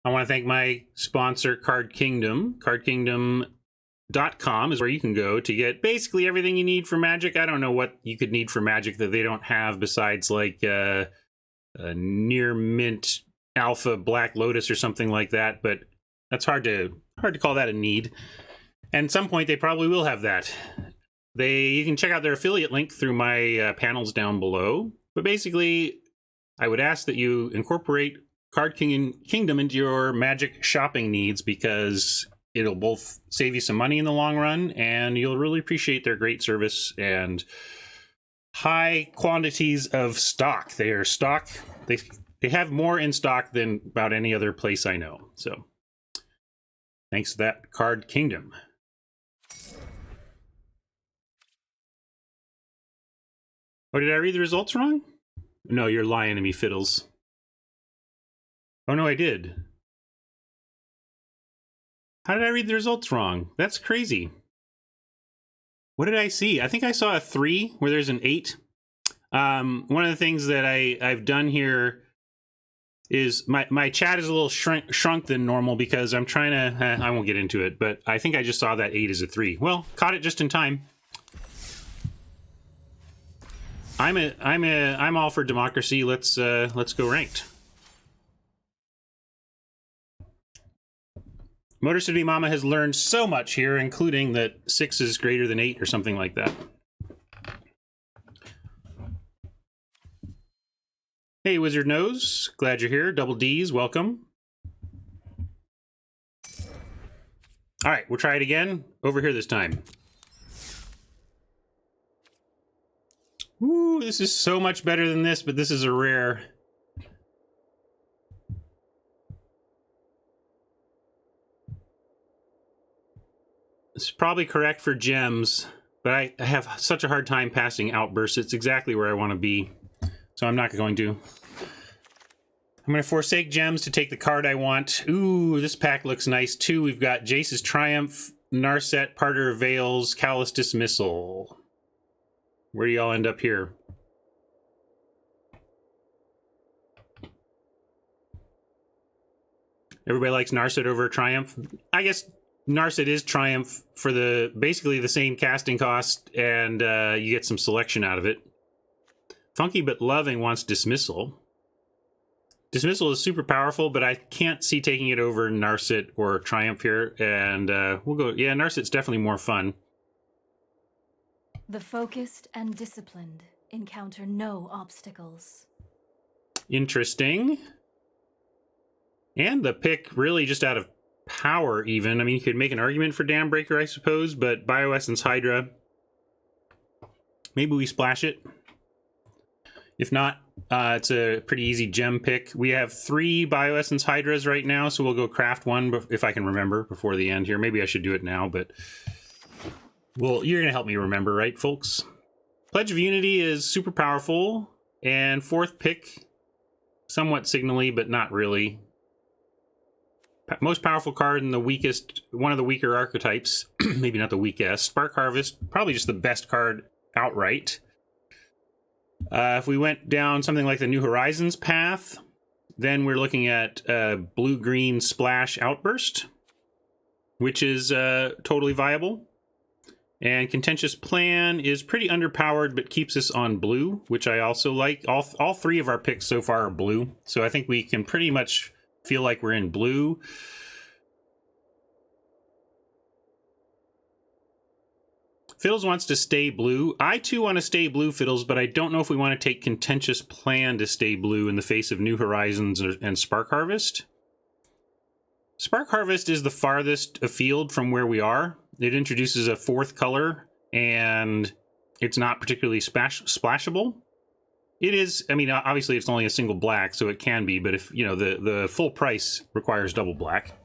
I want to thank my sponsor, Card Kingdom. CardKingdom.com is where you can go to get basically everything you need for Magic. I don't know what you could need for Magic that they don't have besides like a near mint alpha Black Lotus or something like that, but that's hard to call that a need. And at some point they probably will have that. You can check out their affiliate link through my panels down below. But basically, I would ask that you incorporate Card Kingdom into your Magic shopping needs, because it'll both save you some money in the long run, and you'll really appreciate their great service and high quantities of stock. They have more in stock than about any other place I know. So thanks to that, Card Kingdom. Oh, did I read the results wrong? No, you're lying to me, Fiddles. Oh, no, I did. How did I read the results wrong? That's crazy. What did I see? I think I saw a 3 where there's an 8. One of the things that I've done here is my chat is a little shrunk than normal because I'm trying to... I won't get into it, but I think I just saw that 8 as a 3. Well, caught it just in time. I'm all for democracy. Let's go ranked. Motor City Mama has learned so much here, including that 6 is greater than 8 or something like that. Hey, Wizard Nose, glad you're here. Double D's, welcome. All right, we'll try it again. Over here this time. Ooh, this is so much better than this, but this is a rare. It's probably correct for gems, but I have such a hard time passing Outburst. It's exactly where I want to be, so I'm not going to. I'm going to forsake gems to take the card I want. Ooh, this pack looks nice too. We've got Jace's Triumph, Narset, Parter of Veils, Callous Dismissal. Where do y'all end up here? Everybody likes Narset over Triumph. I guess Narset is Triumph for basically the same casting cost, and you get some selection out of it. Funky But Loving wants Dismissal. Dismissal is super powerful, but I can't see taking it over Narset or Triumph here, and we'll go... Yeah, Narset's definitely more fun. The focused and disciplined encounter no obstacles. Interesting. And the pick really just out of power, even. I mean, you could make an argument for Dam Breaker, I suppose, but Bioessence Hydra. Maybe we splash it. If not, it's a pretty easy gem pick. We have 3 Bioessence Hydras right now, so we'll go craft one if I can remember before the end here. Maybe I should do it now, but... Well, you're going to help me remember, right, folks? Pledge of Unity is super powerful, and 4th pick, somewhat signally, but not really. Most powerful card in the weakest, one of the weaker archetypes, maybe not the weakest. Spark Harvest, probably just the best card outright. If we went down something like the New Horizons path, then we're looking at blue-green Splash Outburst, which is totally viable. And Contentious Plan is pretty underpowered, but keeps us on blue, which I also like. All 3 of our picks so far are blue, so I think we can pretty much feel like we're in blue. Fiddles wants to stay blue. I too want to stay blue, Fiddles, but I don't know if we want to take Contentious Plan to stay blue in the face of New Horizons and Spark Harvest. Spark Harvest is the farthest afield from where we are. It introduces a 4th color, and it's not particularly splashable. It is, I mean, obviously it's only a single black, so it can be, but if, you know, the full price requires double black.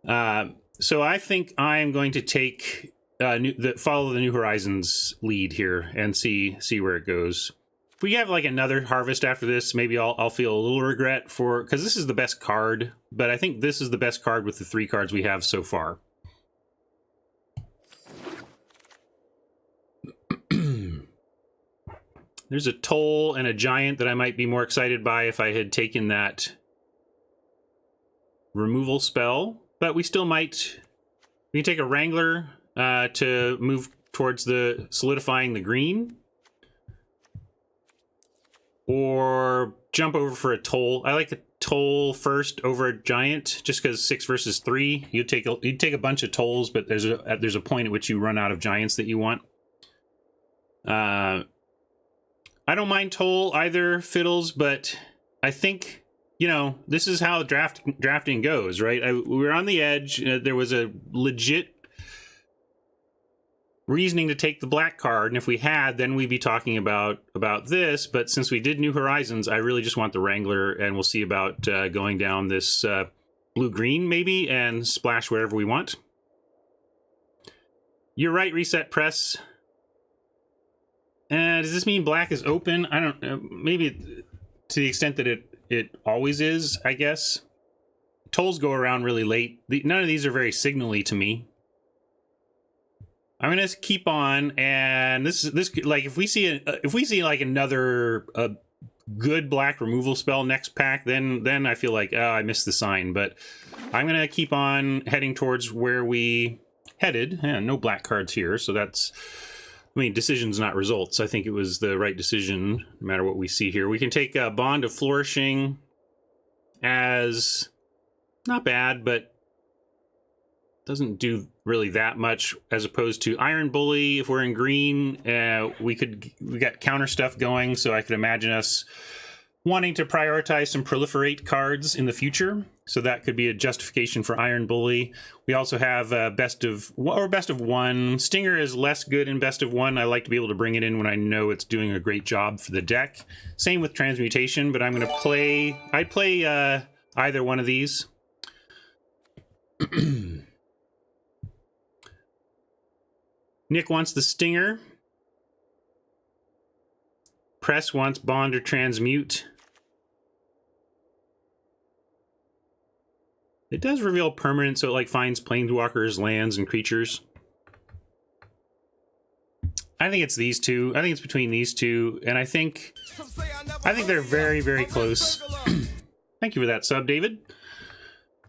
So I think I'm going to take, follow the New Horizons lead here and see where it goes. If we have like another harvest after this, maybe I'll feel a little regret because this is the best card, but I think this is the best card with the 3 cards we have so far. There's a Toll and a Giant that I might be more excited by if I had taken that removal spell, but we still might. We can take a Wrangler to move towards the solidifying the green, or jump over for a toll. I like the toll first over a giant, just because 6 versus 3. You'd take a bunch of tolls, but there's a point at which you run out of giants that you want. I don't mind toll either, Fiddles, but I think, you know, this is how drafting goes, right? We were on the edge. There was a legit reasoning to take the black card, and if we had, then we'd be talking about this. But since we did New Horizons, I really just want the Wrangler, and we'll see about going down this blue-green maybe and splash wherever we want. You're right, Reset Press. Does this mean black is open? I don't maybe to the extent that it always is, I guess. Tolls go around really late. None of these are very signally to me. I'm gonna keep on, and this like if we see like another good black removal spell next pack, then I feel like, oh, I missed the sign. But I'm gonna keep on heading towards where we headed. No black cards here, so that's, I mean, decisions not results. I think it was the right decision no matter what we see here. We can take Bond of Flourishing as not bad, but doesn't do really that much, as opposed to Iron Bully. If we're in green, we got counter stuff going, so I could imagine us wanting to prioritize some proliferate cards in the future. So that could be a justification for Iron Bully. We also have best of one. Stinger is less good in best of one. I like to be able to bring it in when I know it's doing a great job for the deck. Same with Transmutation, but I'm going to play. I'd play either one of these. Nick wants the Stinger. Press wants Bond or Transmute. It does reveal permanent, so it like finds planeswalkers, lands, and creatures. I think it's these two. I think it's between these two, and I think they're very, very close. Thank you for that sub, David.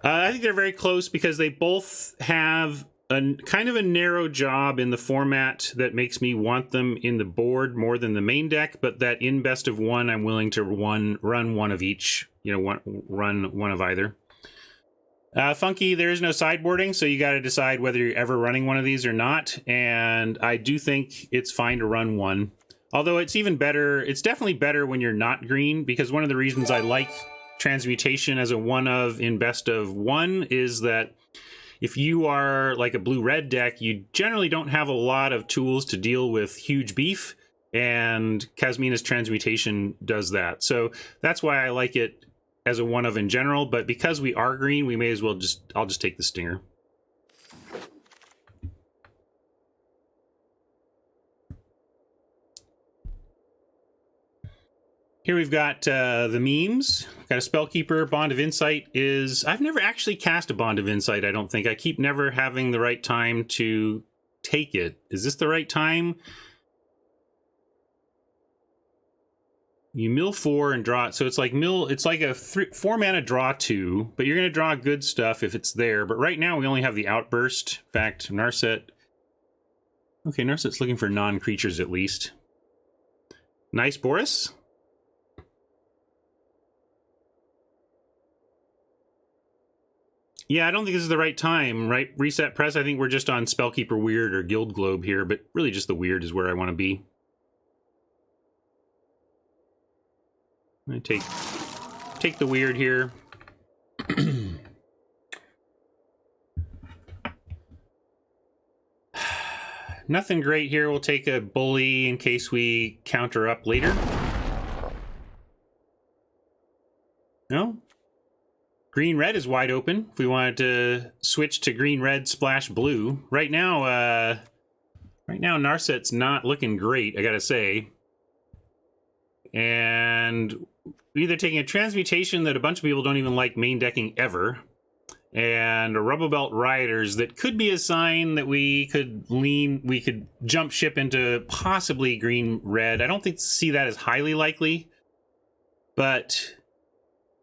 I think they're very close because they both have a kind of a narrow job in the format that makes me want them in the board more than the main deck, but that in best of one, I'm willing to run one of each. You know, run one of either. Funky, there is no sideboarding, so you got to decide whether you're ever running one of these or not. And I do think it's fine to run one. Although it's even better, it's definitely better when you're not green, because one of the reasons I like Transmutation as a one of in best of one is that if you are like a blue-red deck, you generally don't have a lot of tools to deal with huge beef, and Kasmina's Transmutation does that. So that's why I like it as a one of in general, but because we are green, we may as well I'll just take the Stinger. Here we've got the memes. Got a Spellkeeper. Bond of Insight is... I've never actually cast a Bond of Insight, I don't think. I keep never having the right time to take it. Is this the right time? You mill 4 and draw it. So it's like a 4 mana draw 2, but you're going to draw good stuff if it's there. But right now we only have the Outburst. In fact, Narset... Okay, Narset's looking for non-creatures at least. Nice, Boris. Yeah, I don't think this is the right time, right? Reset Press, I think we're just on Spellkeeper Weird or Guild Globe here, but really just the Weird is where I want to be. I take the Weird here. Nothing great here. We'll take a Bully in case we counter up later. No? Green-red is wide open if we wanted to switch to green-red splash blue. Right now Narset's not looking great, I gotta say. And either taking a Transmutation that a bunch of people don't even like main decking ever, and a Rubble Belt Rioters that could be a sign that we could jump ship into possibly green-red. I don't see that as highly likely, but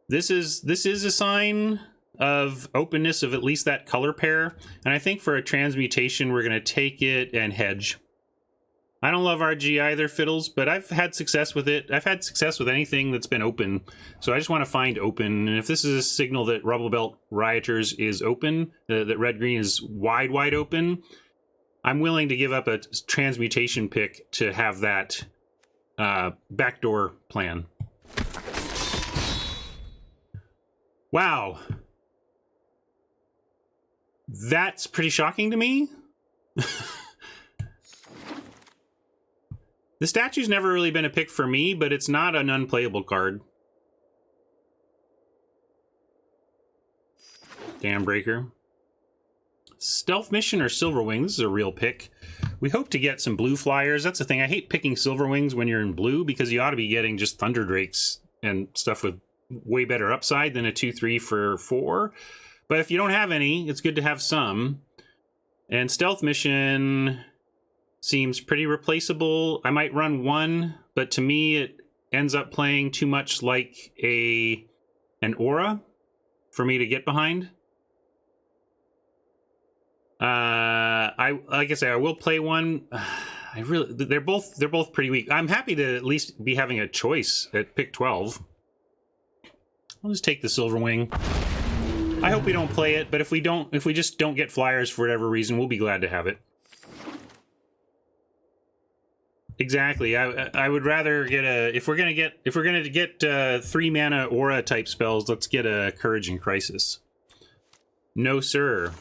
this is a sign of openness of at least that color pair. And I think for a transmutation, we're going to take it and hedge. I don't love RG either, Fiddles, but I've had success with it. I've had success with anything that's been open. So I just want to find open. And if this is a signal that Rubble Belt Rioters is open, that red-green is wide open, I'm willing to give up a transmutation pick to have that backdoor plan. Wow. That's pretty shocking to me. The statue's never really been a pick for me, but it's not an unplayable card. Dam Breaker. Stealth Mission or Silverwing. This is a real pick. We hope to get some blue flyers. That's the thing. I hate picking Silverwings when you're in blue because you ought to be getting just Thunder Drakes and stuff with way better upside than a 2-3 for 4. But if you don't have any, it's good to have some. And Stealth Mission seems pretty replaceable. I might run one, but to me it ends up playing too much like an aura for me to get behind. Like I say, I will play one. They're both pretty weak. I'm happy to at least be having a choice at pick 12. I'll just take the Silverwing. I hope we don't play it, but if we just don't get flyers for whatever reason, we'll be glad to have it. Exactly. I would rather get a if we're gonna get 3 mana aura type spells, let's get a Courage and Crisis. No sir.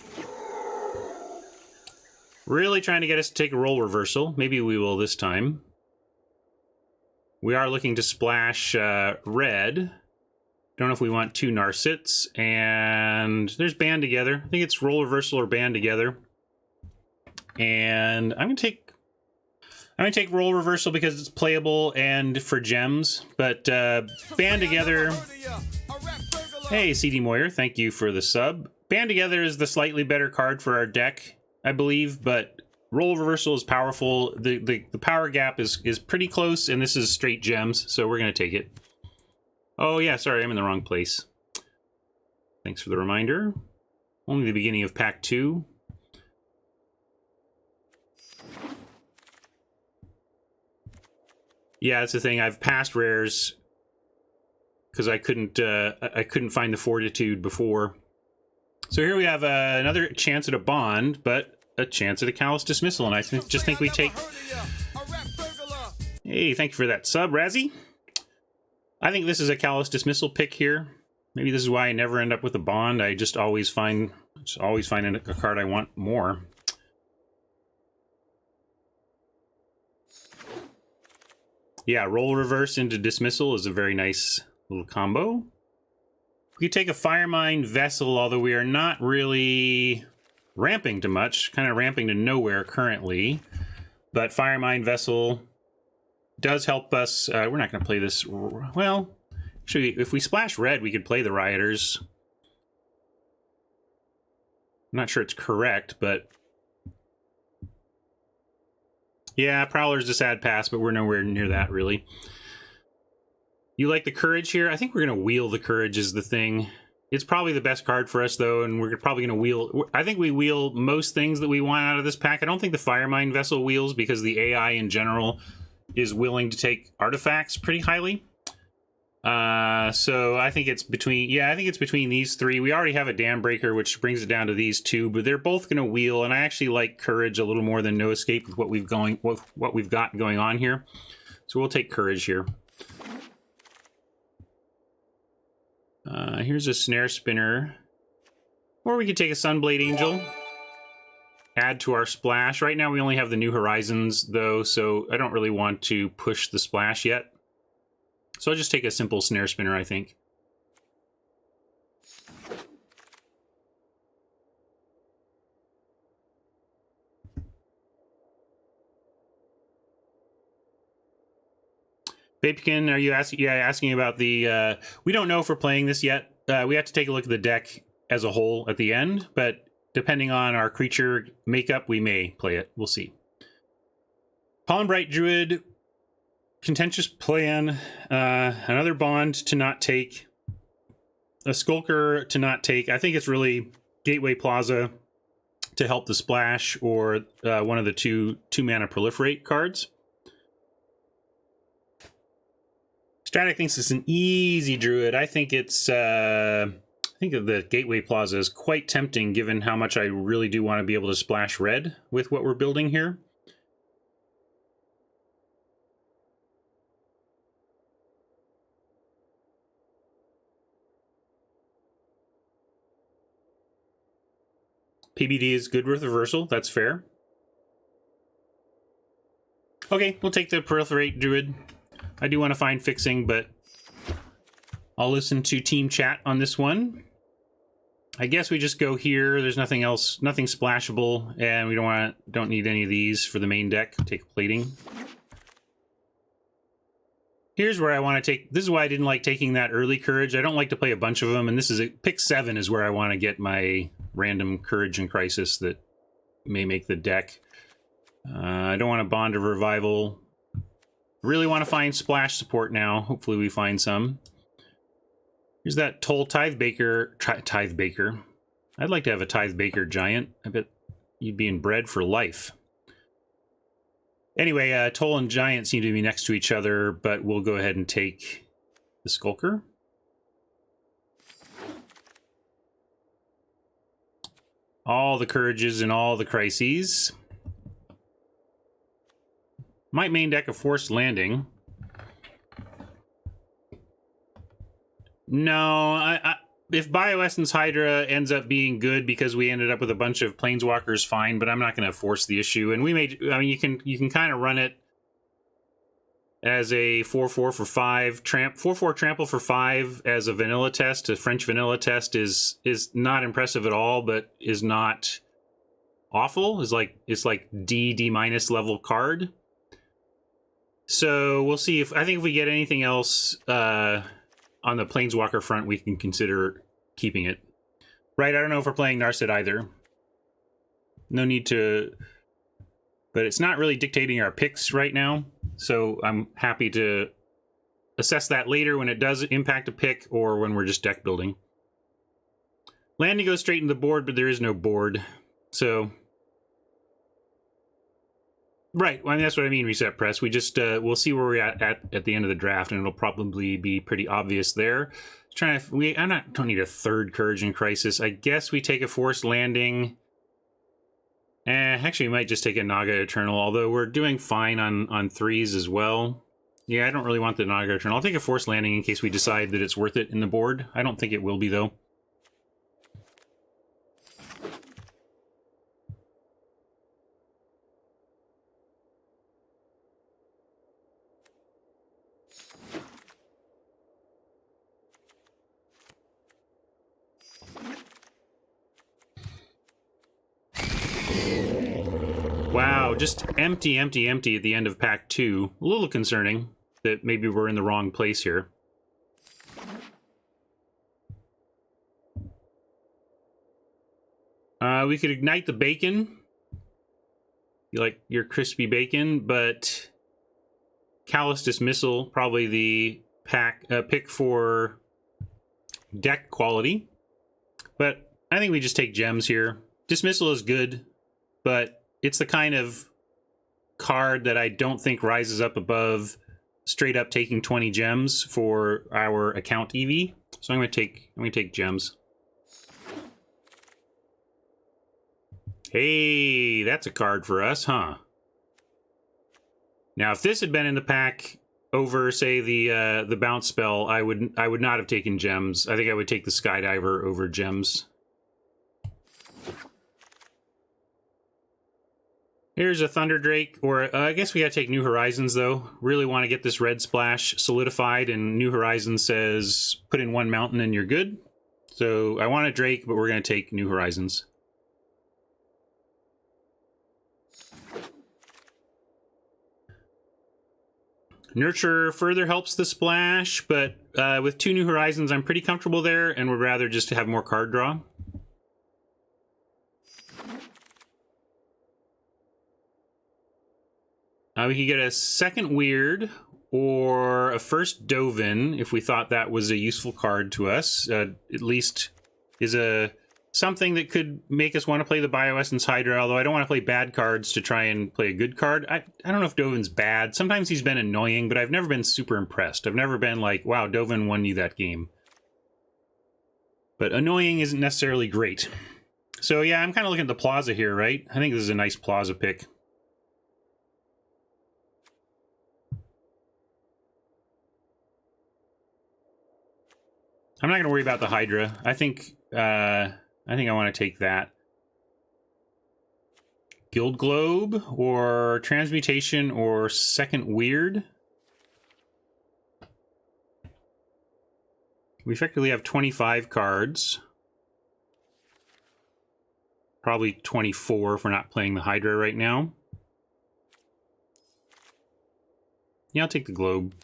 Really trying to get us to take a role reversal. Maybe we will this time. We are looking to splash red. Don't know if we want 2 Narsets. And there's Band Together. I think it's role reversal or Band Together. And I'm gonna take role reversal because it's playable and for gems. But Band Together. Hey, CD Moyer, thank you for the sub. Band Together is the slightly better card for our deck, I believe, but role reversal is powerful. The power gap is pretty close, and this is straight gems, so we're gonna take it. Oh yeah, sorry, I'm in the wrong place. Thanks for the reminder. Only the beginning of pack 2. Yeah, that's the thing. I've passed rares because I couldn't find the Fortitude before. So here we have another chance at a bond, but a chance at a Callous Dismissal, and I just think we take... Hey, thank you for that sub, Razzie. I think this is a Callous Dismissal pick here. Maybe this is why I never end up with a bond. I just always find a card I want more. Yeah, roll reverse into dismissal is a very nice little combo. We could take a Firemind Vessel, although we are not really ramping to much, kind of ramping to nowhere currently. But Firemind Vessel does help us. We're not going to play this. Well, actually, if we splash red, we could play the Rioters. I'm not sure it's correct, but... Yeah, Prowler's a sad pass, but we're nowhere near that, really. You like the Courage here? I think we're going to wheel the Courage is the thing. It's probably the best card for us, though, and we're probably going to wheel... I think we wheel most things that we want out of this pack. I don't think the Firemind Vessel wheels, because the AI in general is willing to take artifacts pretty highly. So I think it's between... Yeah, I think it's between these 3. We already have a Dam Breaker, which brings it down to these 2, but they're both going to wheel, and I actually like Courage a little more than No Escape with what we've got going on here. So we'll take Courage here. Here's a Snare Spinner. Or we could take a Sunblade Angel. Add to our splash. Right now we only have the New Horizons, though, so I don't really want to push the splash yet. So I'll just take a simple Snare Spinner, I think. Bapekin, are you asking about the... we don't know if we're playing this yet. We have to take a look at the deck as a whole at the end, but depending on our creature makeup, we may play it. We'll see. Pollenbright Druid, Contentious Plan, another bond to not take. a Skulker to not take. I think it's really Gateway Plaza to help the splash, or one of the two mana proliferate cards. Stratic thinks it's an easy druid. I think it's I think the Gateway Plaza is quite tempting given how much I really do want to be able to splash red with what we're building here. PBD is good with reversal. That's fair. Okay, we'll take the proliferate druid. I do want to find fixing, but I'll listen to team chat on this one. I guess we just go here. There's nothing else, nothing splashable, and we don't need any of these for the main deck. Take plating. Here's where I want to take. This is why I didn't like taking that early courage. I don't like to play a bunch of them, and this is pick 7 is where I want to get my random courage and crisis that may make the deck. I don't want a Bond of Revival. Really want to find splash support now. Hopefully we find some. Here's that Toll Tithebaker. Tithebaker. I'd like to have a Tithebaker giant. I bet you'd be inbred for life. Anyway, Toll and Giant seem to be next to each other, but we'll go ahead and take the Skulker. All the courages and all the crises. Might main deck a Forced Landing. No, if Bioessence Hydra ends up being good because we ended up with a bunch of Planeswalkers, fine, but I'm not going to force the issue. And we may, I mean, you can kind of run it as a 4/4 for 5 4/4 trample for 5 as a vanilla test. A French vanilla test is not impressive at all, but is not awful. It's like D minus level card. So we'll see I think if we get anything else on the Planeswalker front, we can consider keeping it. Right, I don't know if we're playing Narset either. No need to... But it's not really dictating our picks right now, so I'm happy to assess that later when it does impact a pick or when we're just deck building. Landing goes straight into the board, but there is no board, so... Right, well, I mean, that's what I mean, Reset Press. We just, we'll see where we're at the end of the draft, and it'll probably be pretty obvious there. Don't need a third Courage and Crisis. I guess we take a Forced Landing. Actually, we might just take a Naga Eternal, although we're doing fine on 3s as well. Yeah, I don't really want the Naga Eternal. I'll take a Forced Landing in case we decide that it's worth it in the board. I don't think it will be, though. Wow, just empty at the end of pack 2. A little concerning that maybe we're in the wrong place here. We could ignite the bacon. You like your crispy bacon, but Callous Dismissal, probably the pick for deck quality. But I think we just take gems here. Dismissal is good, but it's the kind of card that I don't think rises up above straight up taking 20 gems for our account EV. So I'm going to take gems. Hey, that's a card for us, huh? Now, if this had been in the pack over, say, the bounce spell, I would not have taken gems. I think I would take the Skydiver over gems. Here's a Thunderdrake, or I guess we gotta take New Horizons, though. Really want to get this red splash solidified, and New Horizons says put in 1 mountain and you're good. So I want a Drake, but we're gonna take New Horizons. Nurture further helps the splash, but with 2 New Horizons, I'm pretty comfortable there, and would rather just have more card draw. We could get a second Weird, or a first Dovin, if we thought that was a useful card to us. At least is something that could make us want to play the Bioessence Hydra, although I don't want to play bad cards to try and play a good card. I don't know if Dovin's bad. Sometimes he's been annoying, but I've never been super impressed. I've never been like, wow, Dovin won you that game. But annoying isn't necessarily great. So yeah, I'm kind of looking at the Plaza here, right? I think this is a nice Plaza pick. I'm not going to worry about the Hydra. I think I want to take that. Guild Globe or Transmutation or Second Weird. We effectively have 25 cards. Probably 24 if we're not playing the Hydra right now. Yeah, I'll take the Globe.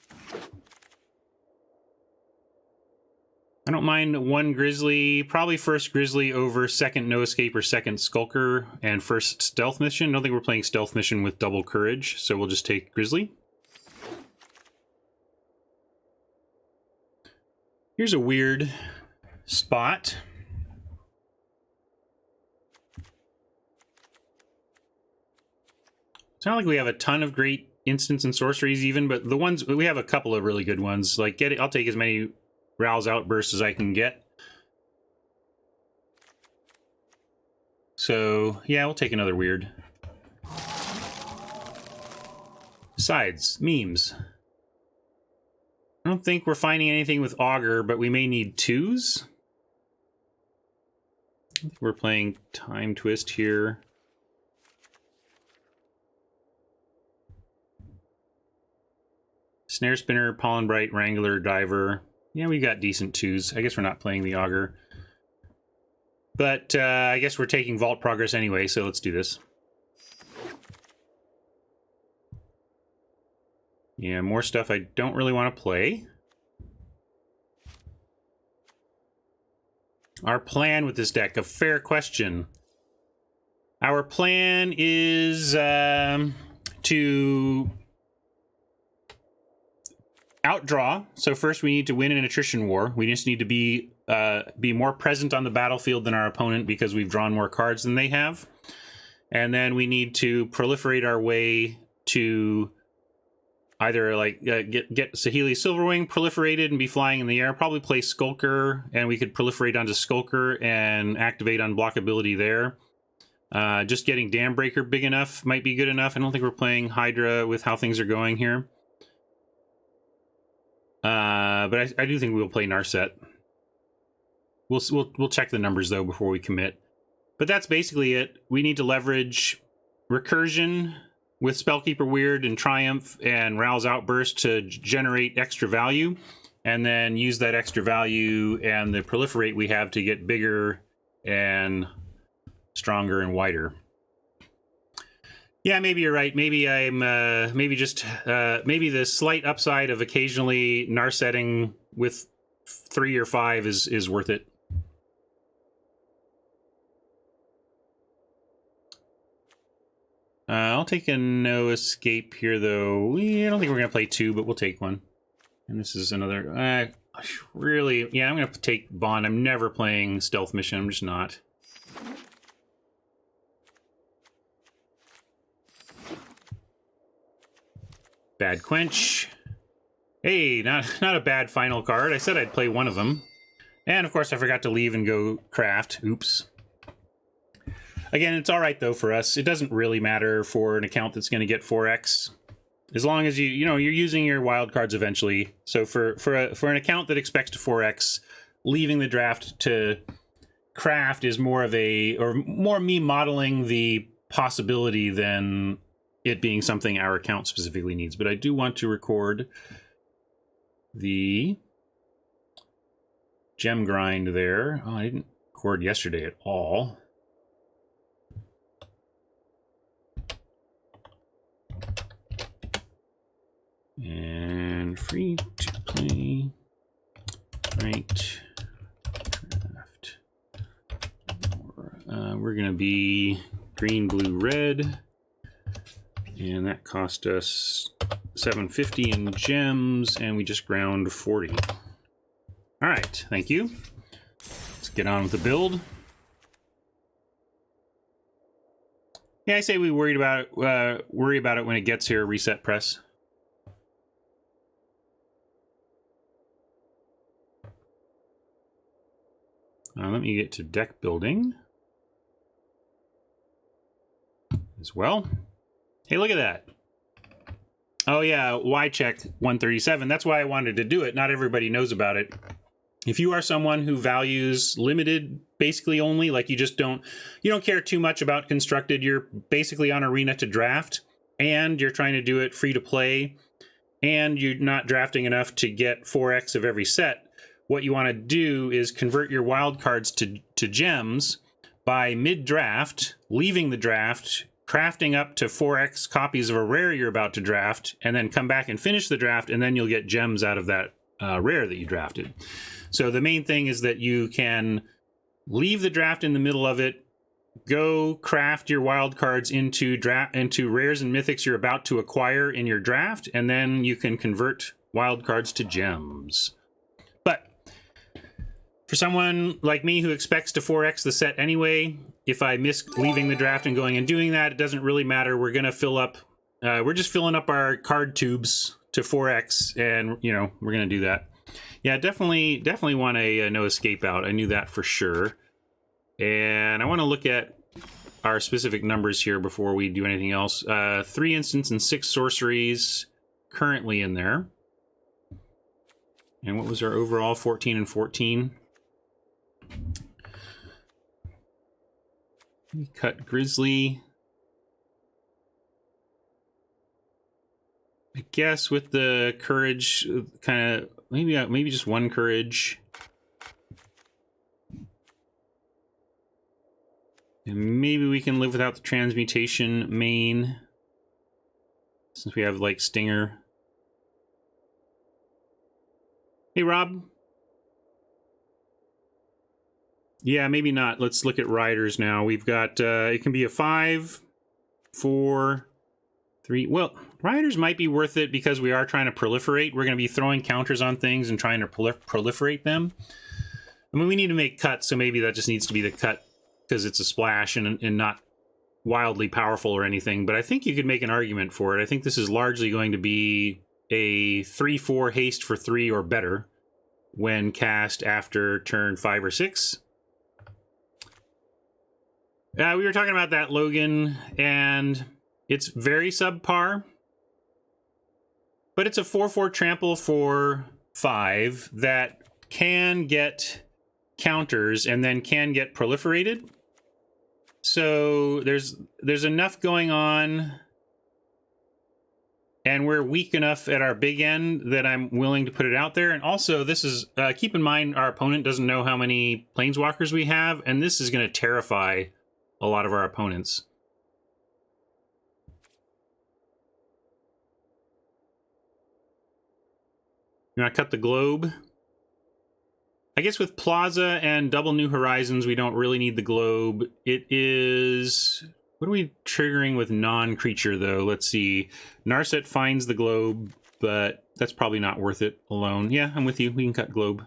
I don't mind one Grizzly, probably first Grizzly over second No Escape or second Skulker and first Stealth Mission. I don't think we're playing Stealth Mission with double Courage, so we'll just take Grizzly. Here's a weird spot. It's not like we have a ton of great instants and sorceries even, but the ones, we have a couple of really good ones. Like, I'll take as many Ral's Outbursts as I can get. So, yeah, we'll take another weird. Besides, memes. I don't think we're finding anything with Augur, but we may need twos. I think we're playing Time Twist here. Snare Spinner, Pollen Bright, Wrangler, Diver. Yeah, we got decent twos. I guess we're not playing the Augur. But I guess we're taking Vault Progress anyway, so let's do this. Yeah, more stuff I don't really want to play. Our plan with this deck, a fair question. Our plan is to outdraw. So first we need to win an attrition war. We just need to be more present on the battlefield than our opponent because we've drawn more cards than they have. And then we need to proliferate our way to either like get Saheeli Silverwing proliferated and be flying in the air. Probably play Skulker, and we could proliferate onto Skulker and activate unblockability there. Just getting Dam Breaker big enough might be good enough. I don't think we're playing Hydra with how things are going here. But I do think we'll play Narset. We'll check the numbers though before we commit. But that's basically it. We need to leverage Recursion with Spellkeeper Weird and Triumph and Ral's Outburst to generate extra value, and then use that extra value and the proliferate we have to get bigger and stronger and wider. Yeah, maybe you're right. Maybe I'm maybe the slight upside of occasionally Narsetting with 3 or 5 is worth it. I'll take a No Escape here, though. I don't think we're going to play 2, but we'll take one. And this is another... really... Yeah, I'm going to take Bond. I'm never playing Stealth Mission. I'm just not. Bad Quench. Hey, not a bad final card. I said I'd play one of them. And, of course, I forgot to leave and go craft. Oops. Again, it's all right, though, for us. It doesn't really matter for an account that's going to get 4x. As long as you're using your wild cards eventually. So for an account that expects to 4x, leaving the draft to craft is more me modeling the possibility than it being something our account specifically needs. But I do want to record the gem grind there. Oh, I didn't record yesterday at all. And free to play, right, draft. We're going to be green, blue, red. And that cost us 750 in gems, and we just ground 40. All right, thank you. Let's get on with the build. Yeah, I say we worry about it when it gets here. Reset press. Let me get to deck building as well. Hey, look at that. Oh yeah, Y check 137. That's why I wanted to do it. Not everybody knows about it. If you are someone who values limited basically only, like you don't care too much about constructed, you're basically on arena to draft, and you're trying to do it free to play, and you're not drafting enough to get 4x of every set, what you want to do is convert your wild cards to gems by mid-draft, leaving the draft, crafting up to 4x copies of a rare you're about to draft, and then come back and finish the draft, and then you'll get gems out of that rare that you drafted. So the main thing is that you can leave the draft in the middle of it, go craft your wild cards into rares and mythics you're about to acquire in your draft, and then you can convert wild cards to gems. But for someone like me who expects to 4x the set anyway, if I miss leaving the draft and going and doing that, it doesn't really matter. We're going to fill up, we're just filling up our card tubes to 4x, and, you know, we're going to do that. Yeah, definitely want a no escape out. I knew that for sure. And I want to look at our specific numbers here before we do anything else. 3 instants and 6 sorceries currently in there. And what was our overall? 14 and 14. We cut Grizzly. I guess with the courage, kind of maybe just 1 courage. And maybe we can live without the transmutation main, since we have like Stinger. Hey, Rob. Yeah, maybe not. Let's look at riders now. We've got, it can be a 5, 4, 3. Well, riders might be worth it because we are trying to proliferate. We're going to be throwing counters on things and trying to proliferate them. I mean, we need to make cuts, so maybe that just needs to be the cut because it's a splash and not wildly powerful or anything. But I think you could make an argument for it. I think this is largely going to be a 3/4 haste for 3 or better when cast after turn 5 or 6. We were talking about that, Logan, and it's very subpar. But it's a 4/4 trample for 5 that can get counters and then can get proliferated. So there's enough going on, and we're weak enough at our big end that I'm willing to put it out there. And also, this is keep in mind our opponent doesn't know how many planeswalkers we have, and this is going to terrify a lot of our opponents. You want to cut the globe? I guess with Plaza and Double New Horizons, we don't really need the globe. It is... What are we triggering with non-creature, though? Let's see. Narset finds the globe, but that's probably not worth it alone. Yeah, I'm with you. We can cut globe.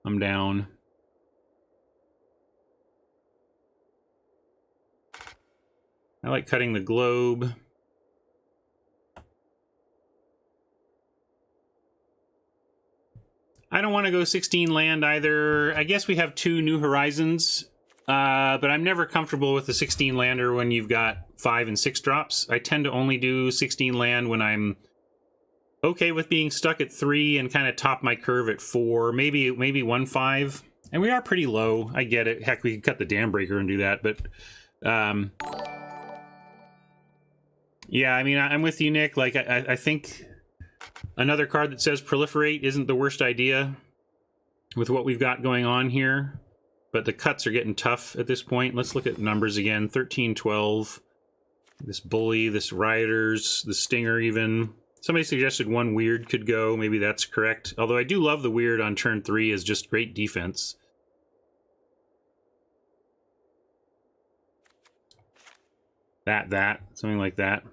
I'm down. I like cutting the globe. I don't want to go 16 land either. I guess we have 2 New Horizons, but I'm never comfortable with the 16 lander when you've got 5 and 6 drops. I tend to only do 16 land when I'm okay with being stuck at 3 and kind of top my curve at 4, maybe 1/5. And we are pretty low. I get it. Heck, we could cut the Dam Breaker and do that, but yeah, I mean, I'm with you, Nick. Like, I think another card that says proliferate isn't the worst idea with what we've got going on here, but the cuts are getting tough at this point. Let's look at numbers again. 13, 12, this bully, this rioters, the stinger even. Somebody suggested 1 weird could go. Maybe that's correct. Although I do love the weird on turn 3 as just great defense. Something like that.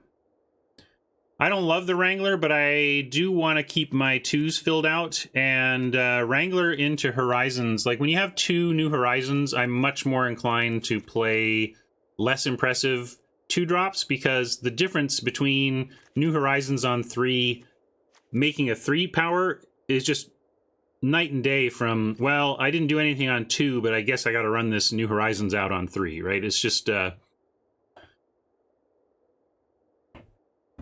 I don't love the Wrangler, but I do want to keep my 2s filled out, and Wrangler into Horizons. Like, when you have 2 New Horizons, I'm much more inclined to play less impressive 2-drops, because the difference between New Horizons on 3 making a 3 power is just night and day from, well, I didn't do anything on 2, but I guess I got to run this New Horizons out on 3, right? It's just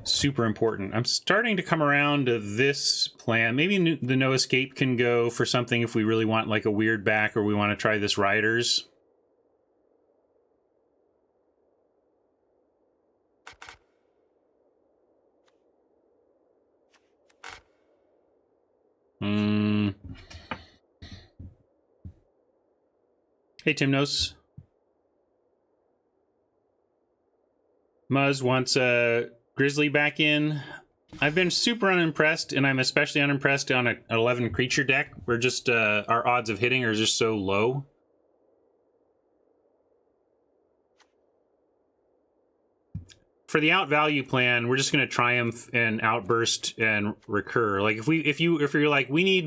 super important. I'm starting to come around to this plan. Maybe the No Escape can go for something if we really want like a weird back, or we want to try this Riders. Hey, Timnos. Muzz wants a Grizzly back in. I've been super unimpressed, and I'm especially unimpressed on an 11 creature deck. We're just, our odds of hitting are just so low. For the outvalue plan, we're just going to triumph and outburst and recur. Like, if you're like, we need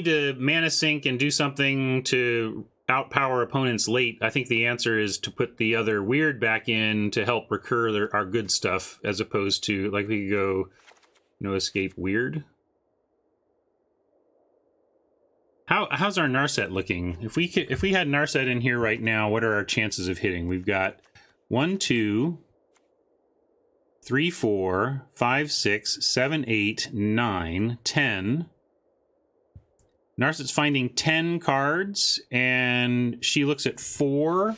to mana sink and do something to outpower opponents late, I think the answer is to put the other weird back in to help recur our good stuff, as opposed to, like, we could go No Escape weird. How's our Narset looking? If we had Narset in here right now, what are our chances of hitting? We've got 1, 2, 3, 4, 5, 6, 7, 8, 9, 10. Narset's finding 10 cards, and she looks at 4.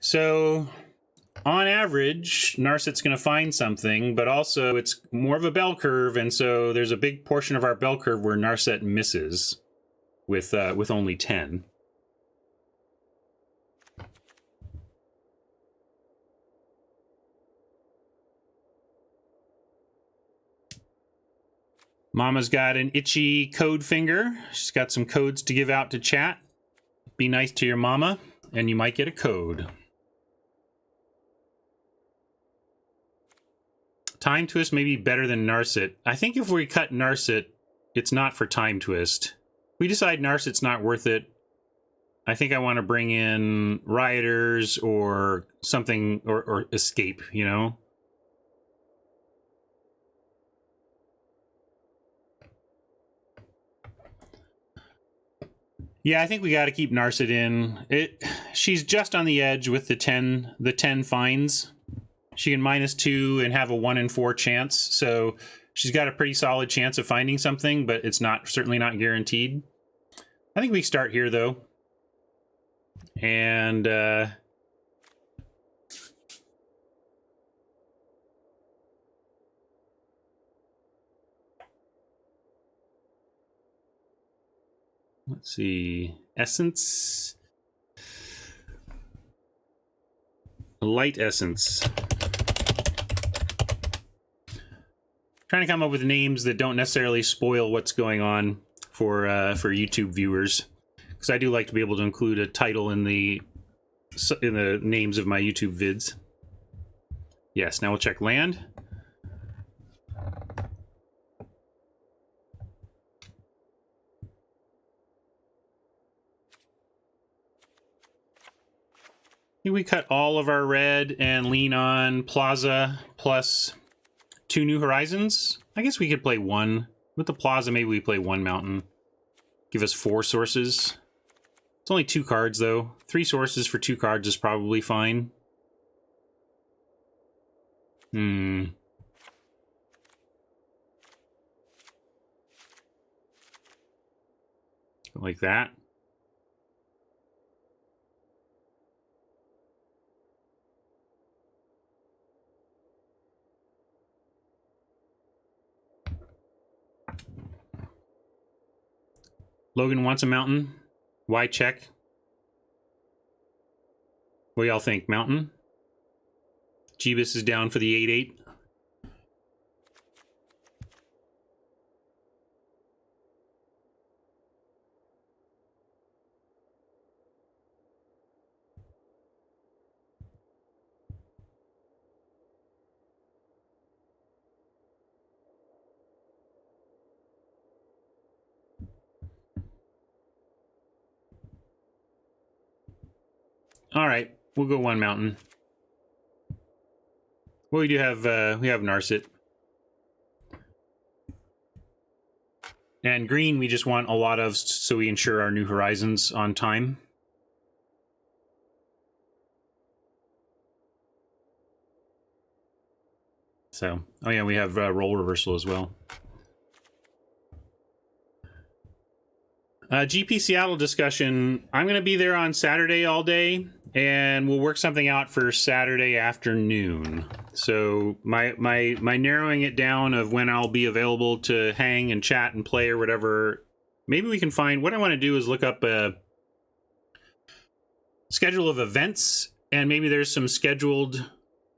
So, on average, Narset's going to find something, but also it's more of a bell curve, and so there's a big portion of our bell curve where Narset misses with only 10. Mama's got an itchy code finger. She's got some codes to give out to chat. Be nice to your mama, and you might get a code. Time Twist may be better than Narset. I think if we cut Narset, it's not for Time Twist. We decide Narset's not worth it. I think I want to bring in Rioters or something, or Escape, you know? Yeah, I think we got to keep Narset in. She's just on the edge with the 10 finds. She can -2 and have a 1 in 4 chance, so she's got a pretty solid chance of finding something, but it's certainly not guaranteed. I think we start here, though. And let's see. Essence. Light Essence. Trying to come up with names that don't necessarily spoil what's going on for YouTube viewers, because I do like to be able to include a title in the names of my YouTube vids. Yes, now we'll check land. We cut all of our red and lean on Plaza plus 2 New Horizons. I guess we could play 1. With the Plaza, maybe we play 1 mountain. Give us 4 sources. It's only 2 cards, though. 3 sources for 2 cards is probably fine. Like that. Logan wants a mountain. Why check? What do y'all think? Mountain? Jeebus is down for the 8-8. All right, we'll go one mountain. Well, we have Narset. And green, we just want a lot of, so we ensure our New Horizons on time. So, oh yeah, we have role reversal as well. GP Seattle discussion. I'm going to be there on Saturday all day, and we'll work something out for Saturday afternoon. So my narrowing it down of when I'll be available to hang and chat and play or whatever. Maybe we can find, what I want to do is look up a schedule of events, and maybe there's some scheduled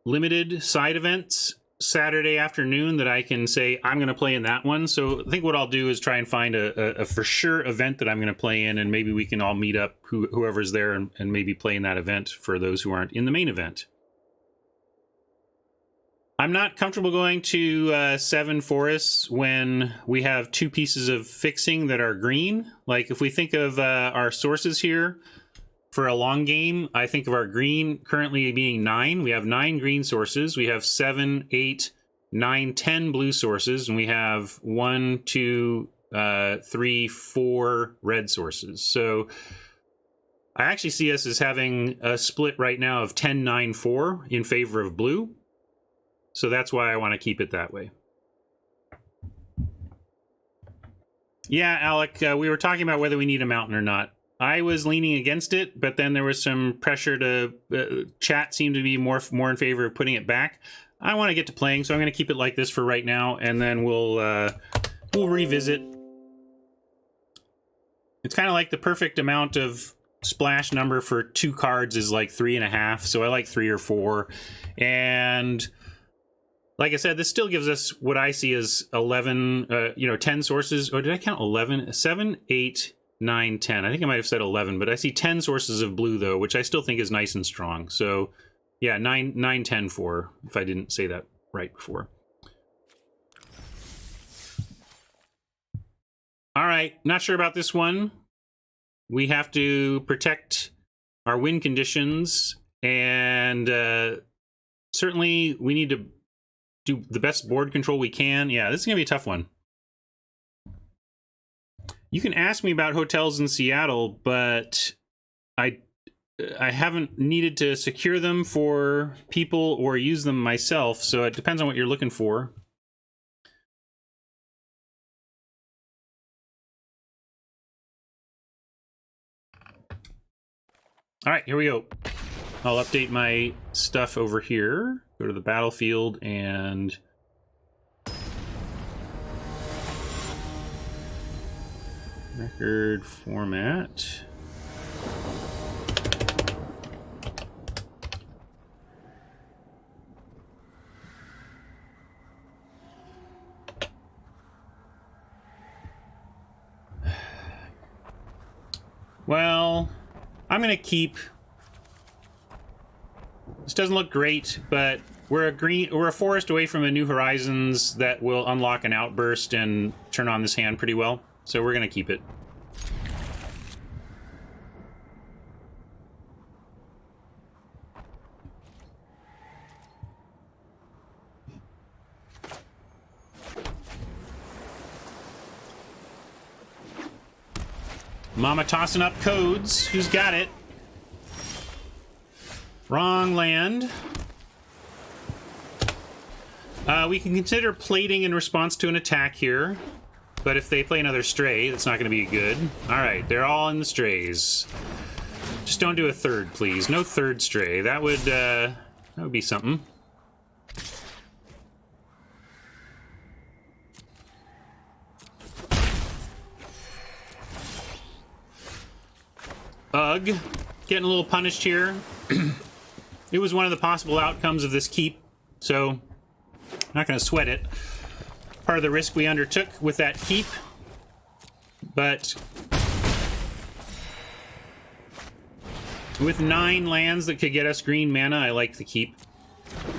limited side events Saturday afternoon that I can say I'm going to play in that one. So I think what I'll do is try and find a for sure event that I'm going to play in, and maybe we can all meet up, whoever's there, and maybe play in that event for those who aren't in the main event. I'm not comfortable going to 7 forests when we have 2 pieces of fixing that are green. Like if we think of our sources here, for a long game, I think of our green currently being 9. We have 9 green sources. We have 7, 8, 9, 10 blue sources. And we have 1, 2, 3, 4 red sources. So I actually see us as having a split right now of 10, 9, 4 in favor of blue. So that's why I want to keep it that way. Yeah, Alec, we were talking about whether we need a mountain or not. I was leaning against it, but then there was some pressure to chat seemed to be more in favor of putting it back. I want to get to playing, so I'm going to keep it like this for right now, and then we'll revisit. It's kind of like the perfect amount of splash number for 2 cards is like 3.5, so I like 3 or 4. And like I said, this still gives us what I see as 11, 10 sources. Or did I count 11? 7, 8, 9, 10. I think I might have said 11, but I see 10 sources of blue, though, which I still think is nice and strong. So, yeah, 9, 10, 4, if I didn't say that right before. All right, not sure about this one. We have to protect our win conditions, and certainly we need to do the best board control we can. Yeah, this is going to be a tough one. You can ask me about hotels in Seattle, but I haven't needed to secure them for people or use them myself, so it depends on what you're looking for. All right, here we go. I'll update my stuff over here. Go to the battlefield and... record format. Well, I'm going to keep... This doesn't look great, but we're a forest away from a New Horizons that will unlock an outburst and turn on this hand pretty well. So we're going to keep it. Mama tossing up codes. Who's got it? Wrong land. We can consider plating in response to an attack here. But if they play another stray, that's not going to be good. Alright, they're all in the strays. Just don't do a third, please. No third stray. That would be something. Ugh. Getting a little punished here. It was one of the possible outcomes of this keep, so I'm not going to sweat it. Part of the risk we undertook with that keep, but with 9 lands that could get us green mana, I like the keep.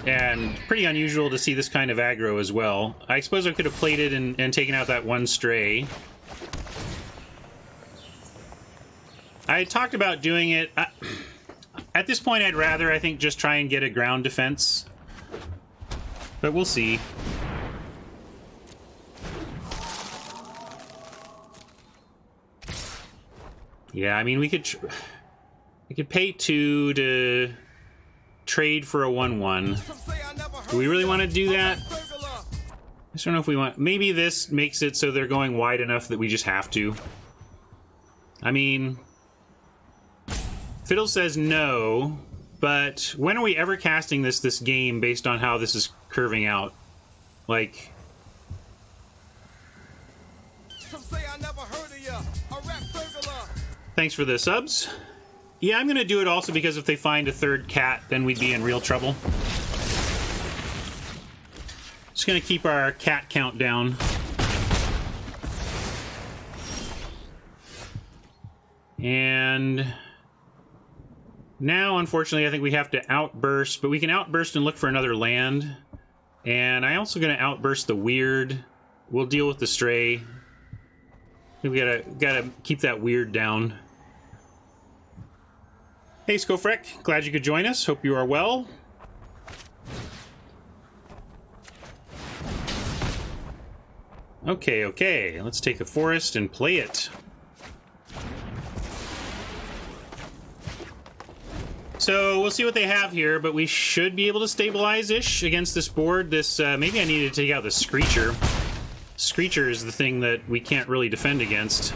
And pretty unusual to see this kind of aggro as well. I suppose I could have played it and taken out that one stray. I talked about doing it. At this point, I'd rather, I think, just try and get a ground defense. But we'll see. Yeah, I mean, we could pay 2 to trade for a 1/1. Do we really want to do that? I just don't know if we want... Maybe this makes it so they're going wide enough that we just have to. I mean... Fiddle says no, but when are we ever casting this game based on how this is curving out? Like... Thanks for the subs. Yeah, I'm gonna do it also because if they find a third cat, then we'd be in real trouble. Just gonna keep our cat count down. And now, unfortunately, I think we have to outburst, but we can outburst and look for another land. And I'm also gonna outburst the weird. We'll deal with the stray. We gotta keep that weird down. Hey, Skofrek, glad you could join us. Hope you are well. Okay, let's take a forest and play it. So we'll see what they have here, but we should be able to stabilize-ish against this board. This maybe I need to take out the Screecher. Screecher is the thing that we can't really defend against.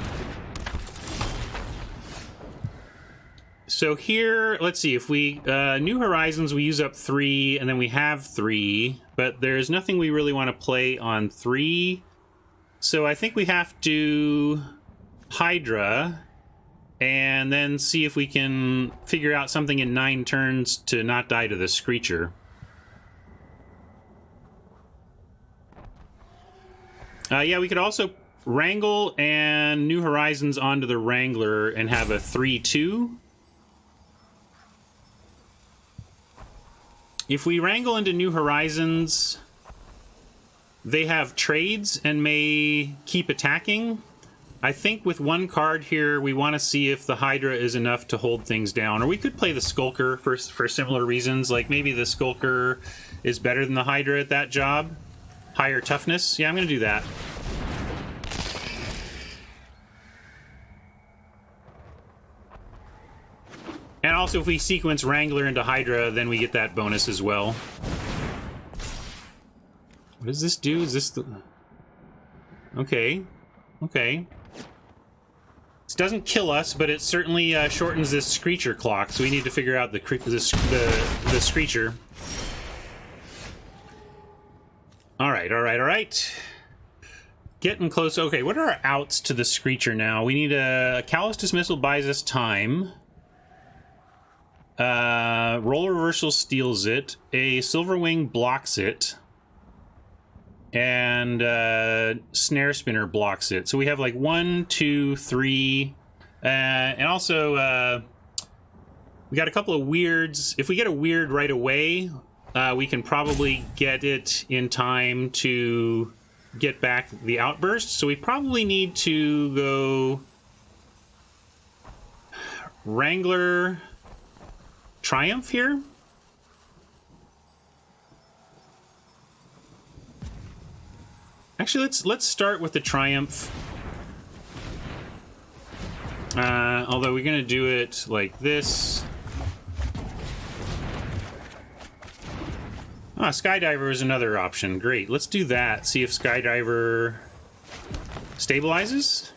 So here, let's see, if we... New Horizons, we use up 3, and then we have 3, but there's nothing we really want to play on 3. So I think we have to Hydra, and then see if we can figure out something in 9 turns to not die to the Screecher. Yeah, we could also Wrangle and New Horizons onto the Wrangler and have a 3-2. If we wrangle into New Horizons, they have trades and may keep attacking. I think with one card here, we want to see if the Hydra is enough to hold things down. Or we could play the Skulker for similar reasons. Like maybe the Skulker is better than the Hydra at that job. Higher toughness. Yeah, I'm going to do that. And also, if we sequence Wrangler into Hydra, then we get that bonus as well. What does this do? Is this the... Okay. Okay. This doesn't kill us, but it certainly shortens this Screecher clock, so we need to figure out the Screecher. Alright. Getting close. Okay, what are our outs to the Screecher now? We need a Callous Dismissal buys us time. Roll Reversal steals it. A Silverwing blocks it. And Snare Spinner blocks it. So we have like 1, 2, 3. And also, we got a couple of weirds. If we get a weird right away, we can probably get it in time to get back the outburst. So we probably need to go Wrangler... Triumph here? Actually, let's start with the Triumph. Although we're gonna do it like this. Ah, Skydiver is another option. Great, let's do that. See if Skydiver stabilizes.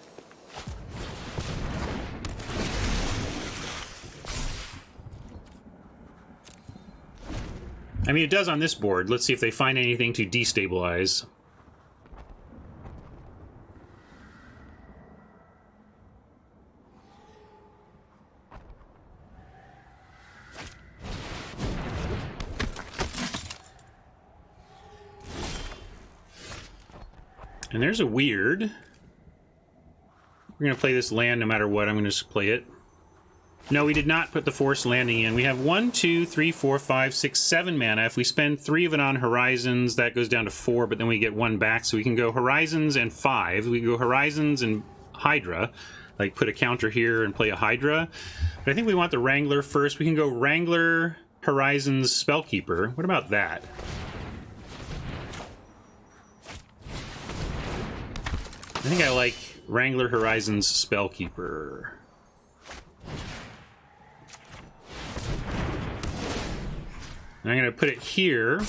I mean, it does on this board. Let's see if they find anything to destabilize. And there's a weird. We're going to play this land no matter what. I'm going to just play it. No, we did not put the Force Landing in. We have 1, 2, 3, 4, 5, 6, 7 mana. If we spend 3 of it on Horizons, that goes down to 4, but then we get 1 back. So we can go Horizons and 5. We can go Horizons and Hydra. like put a counter here and play a Hydra. But I think we want the Wrangler first. We can go Wrangler, Horizons, Spellkeeper. What about that? I think I like Wrangler, Horizons, Spellkeeper. And I'm going to put it here.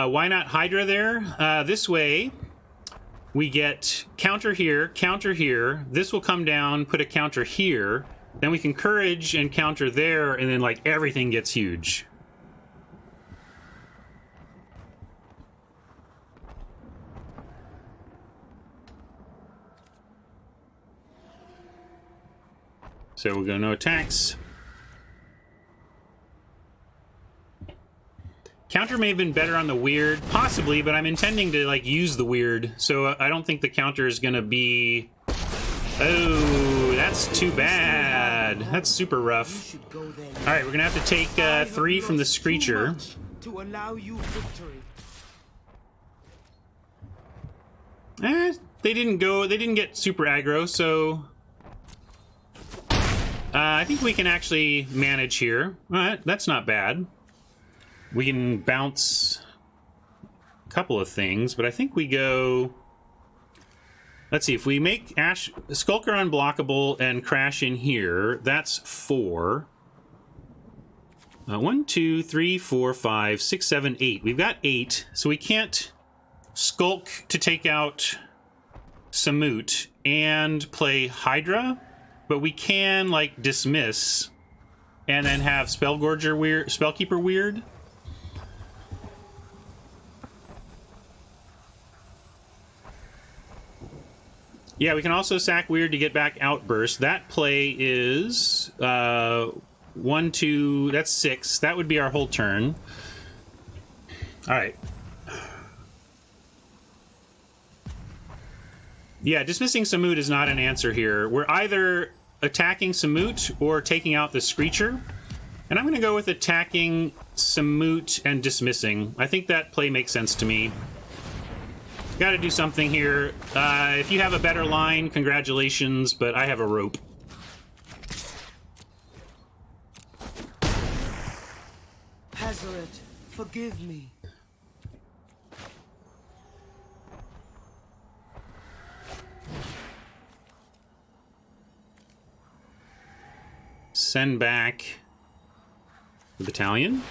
Why not Hydra there? This way, we get counter here, counter here. This will come down, put a counter here. Then we can Courage and counter there, and then, like, everything gets huge. So we'll go no attacks. Counter may have been better on the weird, possibly, but I'm intending to, like, use the weird, so I don't think the counter is gonna be... Oh, that's too bad. That's super rough. Alright, we're gonna have to take 3 from the Screecher. To allow you victory. They didn't get super aggro, so... I think we can actually manage here. Alright, that's not bad. We can bounce a couple of things, but I think we go... Let's see, if we make Skulker unblockable and crash in here, that's 4. 1, 2, 3, 4, 5, 6, 7, 8. We've got 8, so we can't Skulk to take out Samut and play Hydra, but we can, like, dismiss and then have Spellgorger weird, Spellkeeper weird. Yeah, we can also sack weird to get back Outburst. That play is 1, 2, that's 6. That would be our whole turn. All right. Yeah, dismissing Samut is not an answer here. We're either attacking Samut or taking out the Screecher. And I'm going to go with attacking Samut and dismissing. I think that play makes sense to me. Got to do something here. If you have a better line, congratulations, but I have a rope. Hazaret, forgive me. Send back the battalion.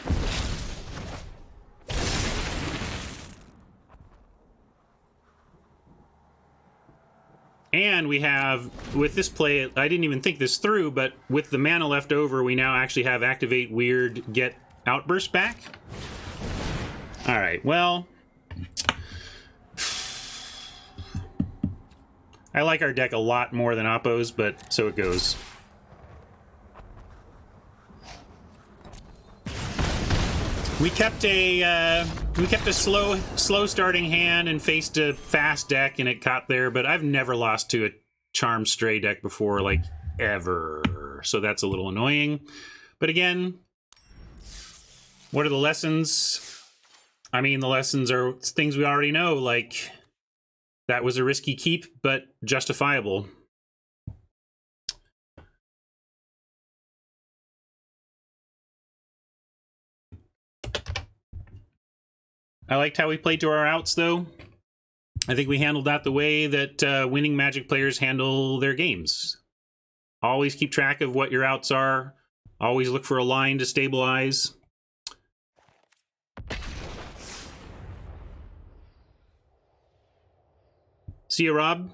And we have, with this play, I didn't even think this through, but with the mana left over, we now actually have Activate Weird, get Outburst back. Alright, well... I like our deck a lot more than Oppo's, but so it goes. We kept a slow starting hand and faced a fast deck, and it caught there. But I've never lost to a Charmed Stray deck before, like, ever. So that's a little annoying. But again, what are the lessons? I mean, the lessons are things we already know. Like, that was a risky keep, but justifiable. I liked how we played to our outs, though. I think we handled that the way that winning Magic players handle their games. Always keep track of what your outs are. Always look for a line to stabilize. See you, Rob.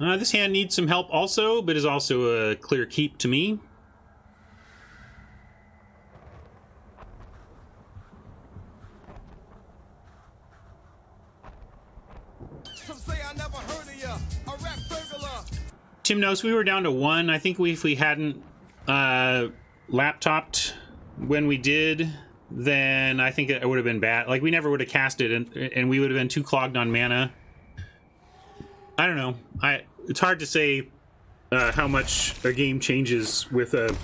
This hand needs some help also, but is also a clear keep to me. Tim knows we were down to 1. I think if we hadn't laptopped when we did, then I think it would have been bad. Like, we never would have cast it, and we would have been too clogged on mana. I don't know. It's hard to say how much a game changes with a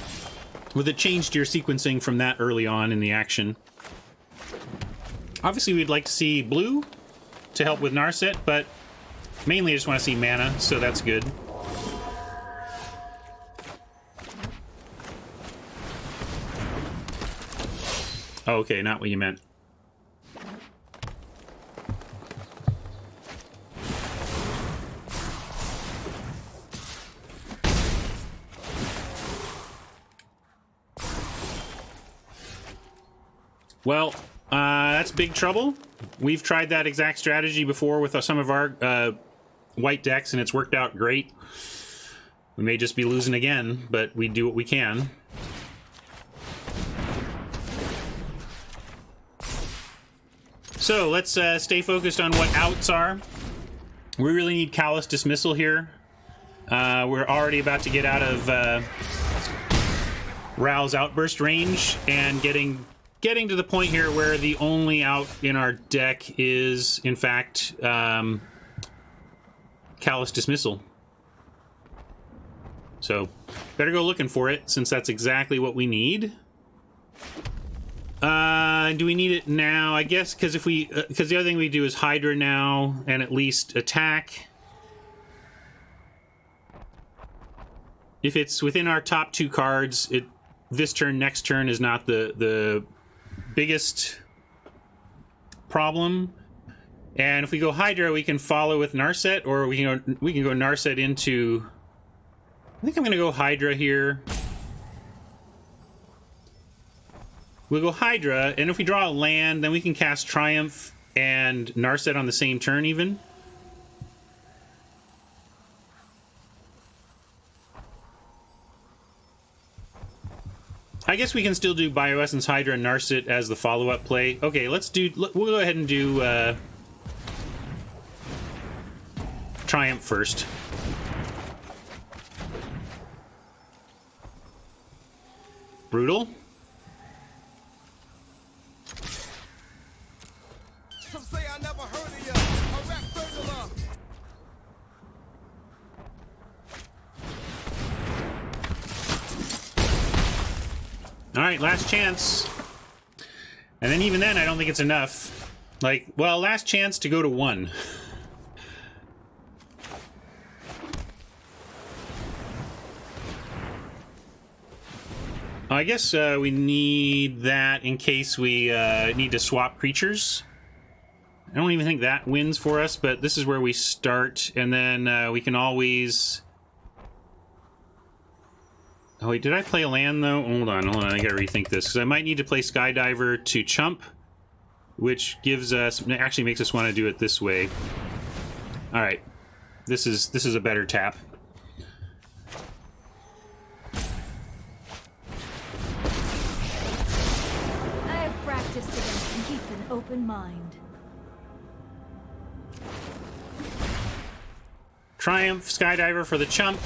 change to your sequencing from that early on in the action. Obviously, we'd like to see blue to help with Narset, but mainly I just want to see mana, so that's good. Oh, okay, not what you meant. Well, that's big trouble. We've tried that exact strategy before with some of our white decks, and it's worked out great. We may just be losing again, but we do what we can. So let's stay focused on what outs are. We really need Callous Dismissal here. We're already about to get out of Rao's Outburst range, and getting to the point here where the only out in our deck is, in fact, Callous Dismissal. So, better go looking for it, since that's exactly what we need. Do we need it now? I guess, because because the other thing we do is Hydra now, and at least attack. If it's within our top 2 cards, this turn, next turn is not the biggest problem. And if we go Hydra, we can follow with Narset, or we can go Narset into... I think I'm going to go Hydra here. We'll go Hydra, and if we draw a land, then we can cast Triumph and Narset on the same turn, even. I guess we can still do Bioessence, Hydra, and Narset as the follow-up play. Okay, we'll go ahead and do Triumph first. Brutal. Some say I never heard of ya. A rap burglar. All right, last chance. And then even then, I don't think it's enough. Like, well, last chance to go to 1. I guess we need that in case we need to swap creatures. I don't even think that wins for us, but this is where we start, and then we can always... Oh wait, did I play a land though? Hold on, I gotta rethink this, because I might need to play Skydiver to chump, which gives us... actually makes us want to do it this way. Alright, this is a better tap. I have practiced against and keep an open mind. Triumph, Skydiver for the chump.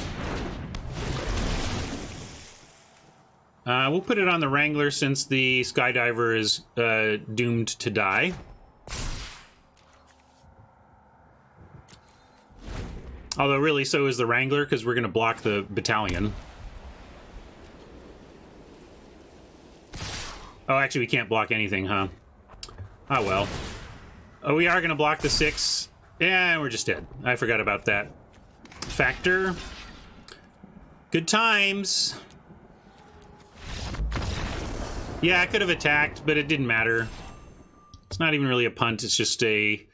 We'll put it on the Wrangler since the Skydiver is doomed to die. Although really so is the Wrangler, because we're going to block the Battalion. Oh, actually we can't block anything, huh? Oh well. Oh, we are going to block the 6. Yeah, we're just dead. I forgot about that factor. Good times. Yeah, I could have attacked, but it didn't matter. It's not even really a punt, it's just a...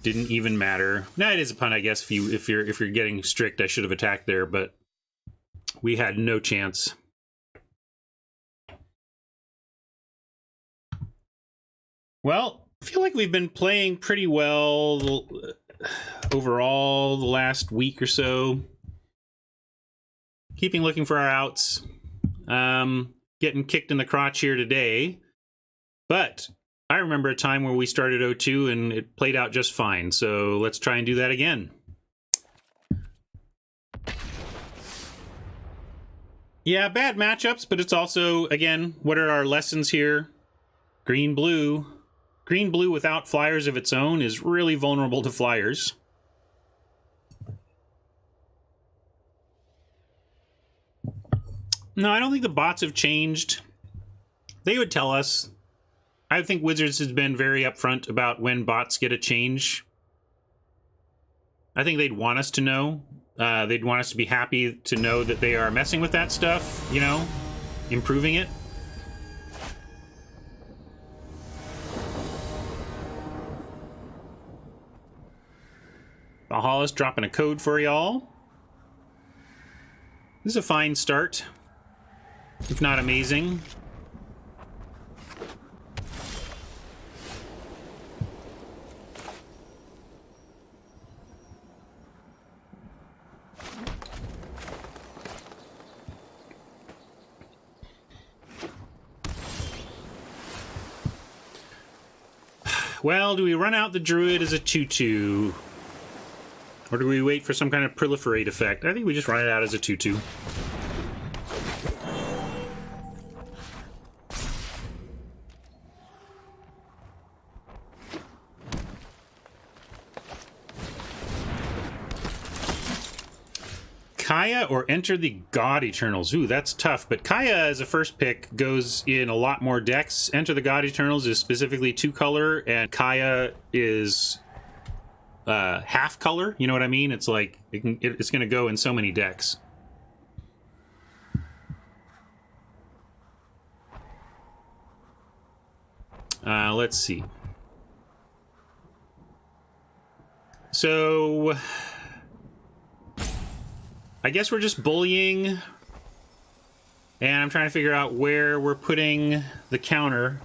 Didn't even matter. No, it is a punt, I guess, if you're getting strict. I should have attacked there, but we had no chance. Well, I feel like we've been playing pretty well overall the last week or so. Keeping looking for our outs. Getting kicked in the crotch here today. But I remember a time where we started 0-2 and it played out just fine. So let's try and do that again. Yeah, bad matchups, but it's also, again, what are our lessons here? Green blue. Green blue without flyers of its own is really vulnerable to flyers. No, I don't think the bots have changed. They would tell us. I think Wizards has been very upfront about when bots get a change. I think they'd want us to know. They'd want us to be happy to know that they are messing with that stuff, you know, improving it. Valhalla's dropping a code for y'all. This is a fine start, if not amazing. Well, do we run out the druid as a 2/2? Or do we wait for some kind of proliferate effect? I think we just run it out as a 2/2. Kaya or Enter the God Eternals? Ooh, that's tough. But Kaya as a first pick goes in a lot more decks. Enter the God Eternals is specifically 2-color, and Kaya is half color. You know what I mean? It's like it's going to go in so many decks. Let's see. So I guess we're just bullying, and I'm trying to figure out where we're putting the counter.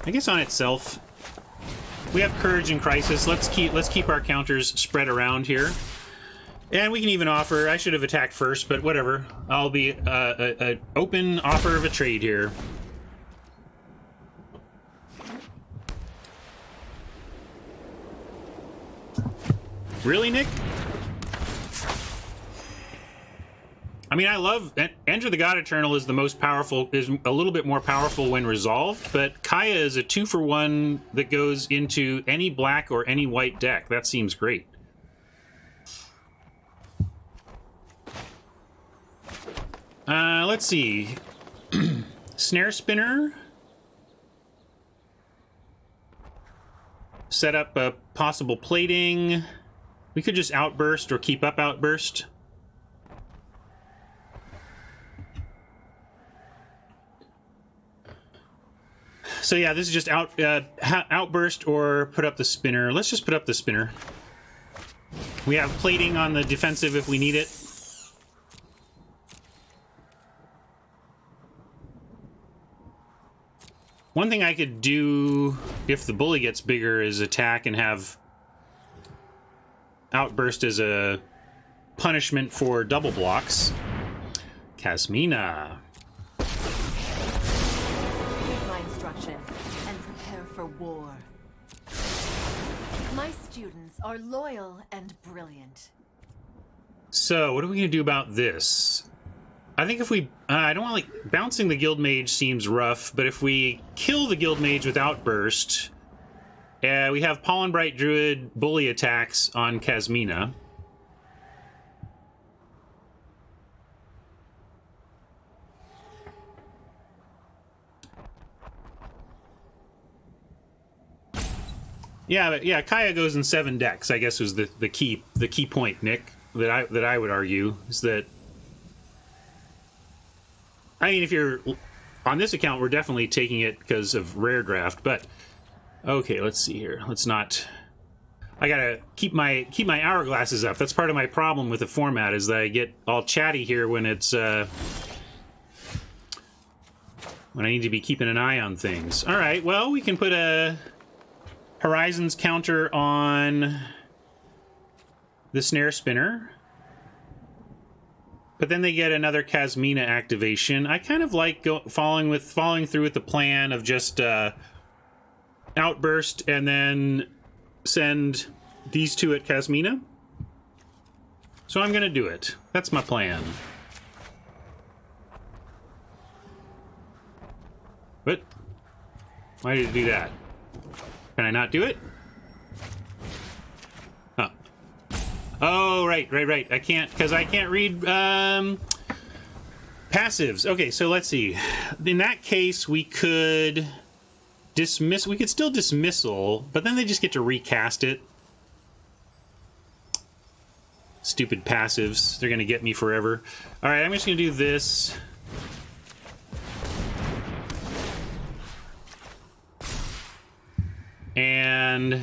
I guess on itself. We have Courage and Crisis. Let's keep our counters spread around here. And we can even offer, I should have attacked first, but whatever. I'll be an open offer of a trade here. Really, Nick? I mean, I love Enter the God Eternal is the most powerful, is a little bit more powerful when resolved, but Kaya is a 2-for-1 that goes into any black or any white deck. That seems great. Let's see. Snare Spinner. Set up a possible plating. We could just Outburst or keep up Outburst. So yeah, this is just Outburst or put up the Spinner. Let's just put up the Spinner. We have plating on the defensive if we need it. One thing I could do if the bully gets bigger is attack and have Outburst as a punishment for double blocks. Kasmina. Read my instruction and prepare for war. My students are loyal and brilliant. So, what are we going to do about this? I think if we... I don't want, like... Bouncing the Guild Mage seems rough, but if we kill the Guild Mage with Outburst... we have Pollen Bright Druid bully attacks on Kasmina. Yeah, but yeah, Kaya goes in 7 decks, I guess was the key point, Nick, that I would argue, is that... I mean, if you're... On this account, we're definitely taking it because of rare draft, but... Okay, let's see here. Let's not... I gotta keep my hourglasses up. That's part of my problem with the format, is that I get all chatty here when it's... when I need to be keeping an eye on things. Alright, well, we can put a... Horizons counter on... the Snare Spinner. But then they get another Kasmina activation. I kind of like following through with the plan of just Outburst and then send these two at Kasmina. So I'm gonna do it. That's my plan. What? Why did it do that? Can I not do it? Huh. Oh, right. I can't, because I can't read passives. Okay, so let's see. In that case, we could dismiss. We could still dismissal, but then they just get to recast it. Stupid passives. They're gonna get me forever. All right, I'm just gonna do this. And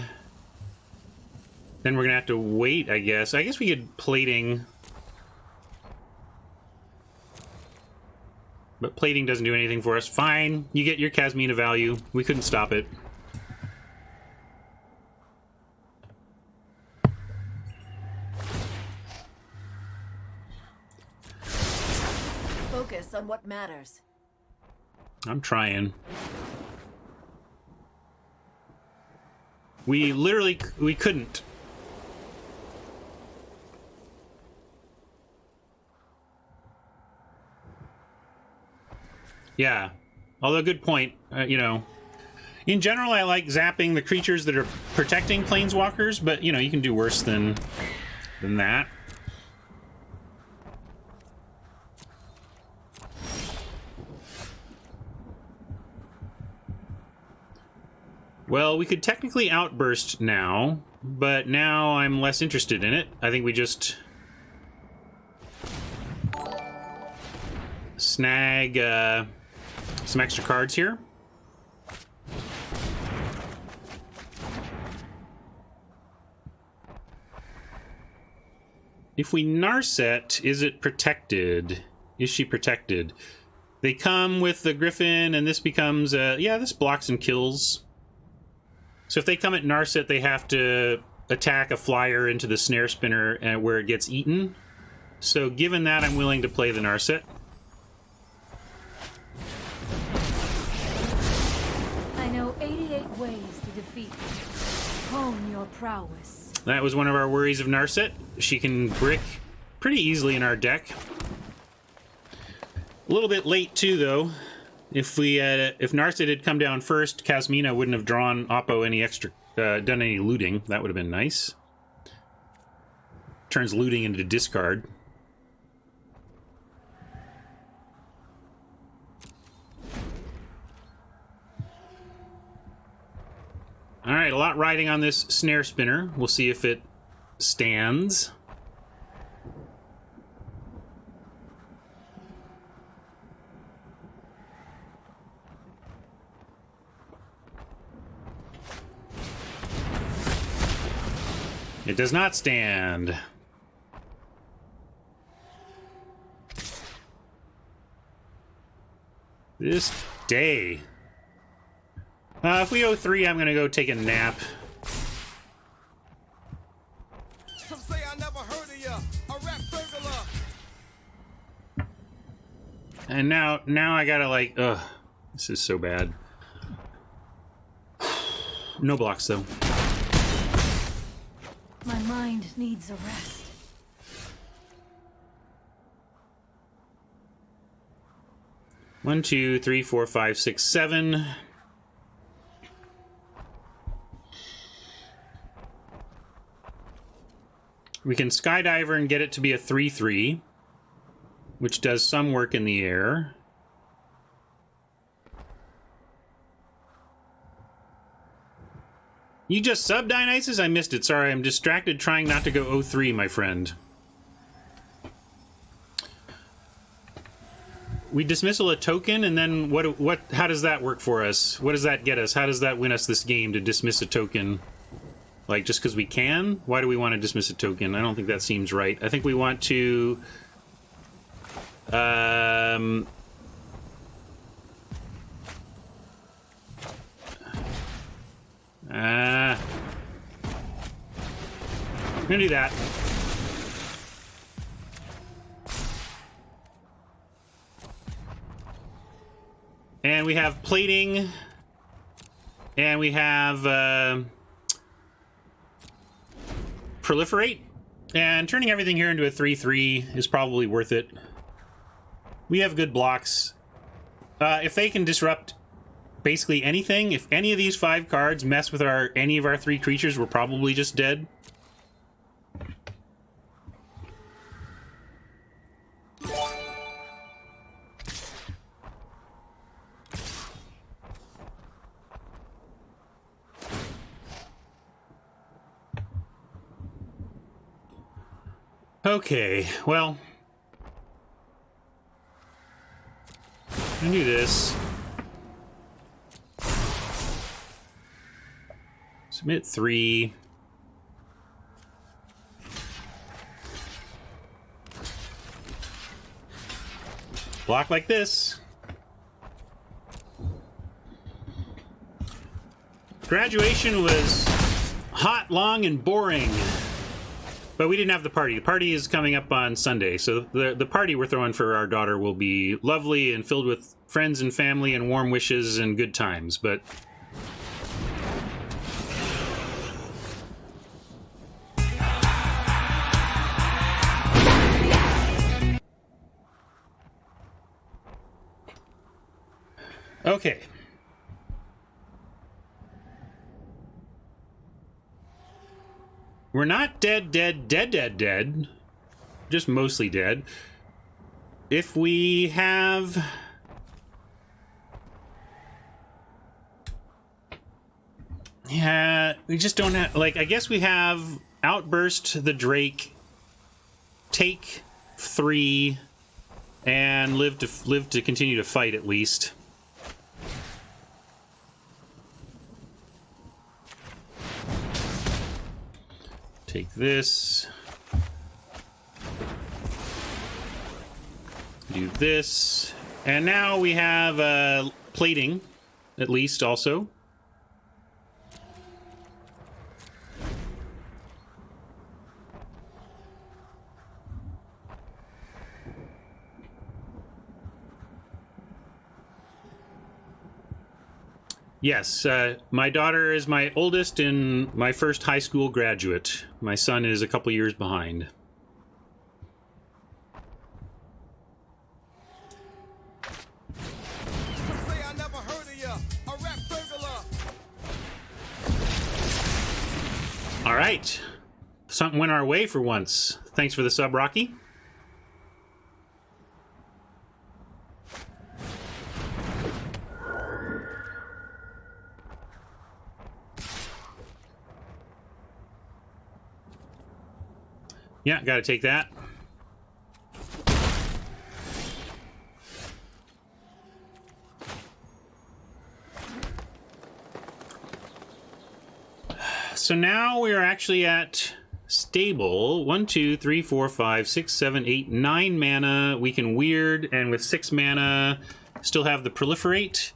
then we're gonna have to wait, I guess. I guess we could plating. But plating doesn't do anything for us. Fine, you get your Kasmina value. We couldn't stop it. Focus on what matters. I'm trying. We literally, we couldn't. Yeah. Although, good point. You know, in general, I like zapping the creatures that are protecting planeswalkers, but, you know, you can do worse than that. Well, we could technically outburst now, but now I'm less interested in it. I think we just snag some extra cards here. If we Narset, is it protected? Is she protected? They come with the Griffin, and this becomes yeah, this blocks and kills. So if they come at Narset, they have to attack a flyer into the snare spinner where it gets eaten. So given that, I'm willing to play the Narset. I know 88 ways to defeat you. Hone your prowess. That was one of our worries of Narset. She can brick pretty easily in our deck. A little bit late too, though. If Narset had come down first, Kasmina wouldn't have drawn Oppo any extra, done any looting. That would have been nice. Turns looting into discard. All right, a lot riding on this snare spinner. We'll see if it stands. It does not stand. This day. If we go 3, I'm gonna go take a nap. Some say I never heard of ya, a rap burglar. And now I gotta like, ugh, this is so bad. No blocks though. My mind needs a rest. One, 2, 3, 4, 5, 6, 7. We can Skydiver and get it to be a 3/3, which does some work in the air. You just sub Dionysus? I missed it. Sorry, I'm distracted trying not to go 0-3, my friend. We dismissal a token, and then what? How does that work for us? What does that get us? How does that win us this game to dismiss a token? Like, just because we can? Why do we want to dismiss a token? I don't think that seems right. I think we want to... I'm gonna do that. And we have plating. And we have... proliferate. And turning everything here into a 3/3 is probably worth it. We have good blocks. If they can disrupt basically anything, if any of these 5 cards mess with any of our 3 creatures, we're probably just dead. Okay, well, I'm gonna do this. Submit 3. Block like this. Graduation was hot, long, and boring. But we didn't have the party. The party is coming up on Sunday, so the party we're throwing for our daughter will be lovely and filled with friends and family and warm wishes and good times, but... Okay. We're not dead. Just mostly dead. If we have... Yeah, we just don't have... Like, I guess we have Outburst the Drake, take 3, and live to continue to fight at least. Take this. Do this. And now we have plating, at least, also. Yes, my daughter is my oldest and my first high school graduate. My son is a couple years behind. Some say I never heard of ya. A rap burglar. All right. Something went our way for once. Thanks for the sub, Rocky. Yeah, gotta take that. So now we are actually at stable. 1, 2, 3, 4, 5, 6, 7, 8, 9 mana. We can weird, and with 6 mana, still have the proliferate.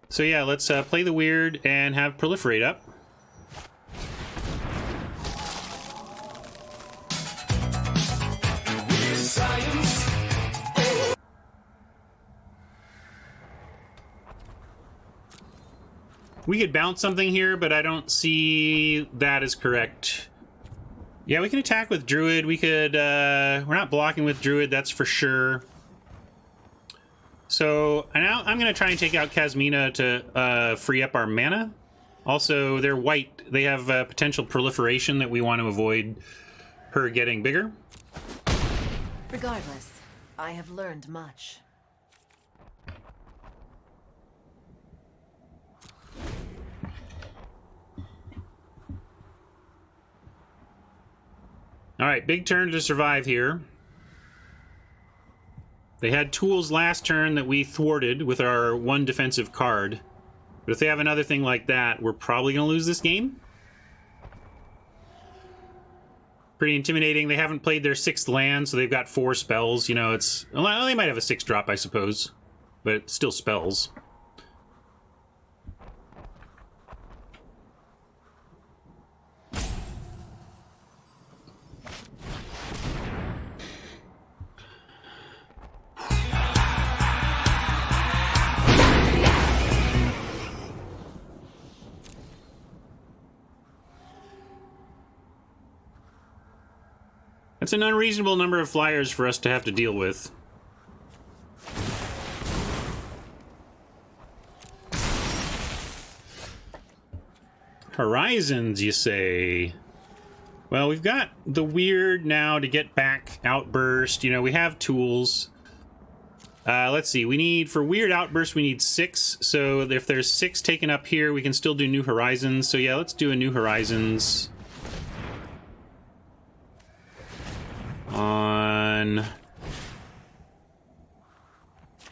So yeah, let's play the weird and have proliferate up. We could bounce something here, but I don't see that as correct. Yeah, we can attack with Druid. We could, we're not blocking with Druid, that's for sure. So, now I'm going to try and take out Kasmina to free up our mana. Also, they're white. They have potential proliferation that we want to avoid her getting bigger. Regardless, I have learned much. All right, big turn to survive here. They had tools last turn that we thwarted with our 1 defensive card. But if they have another thing like that, we're probably going to lose this game. Pretty intimidating. They haven't played their 6th land, so they've got 4 spells. You know, it's... Well, they might have a 6-drop, I suppose. But it's still spells. That's an unreasonable number of flyers for us to have to deal with. Horizons, you say? Well, we've got the weird now to get back outburst. You know, we have tools. Let's see. We need, for weird outburst, we need 6. So if there's 6 taken up here, we can still do New Horizons. So yeah, let's do a New Horizons. On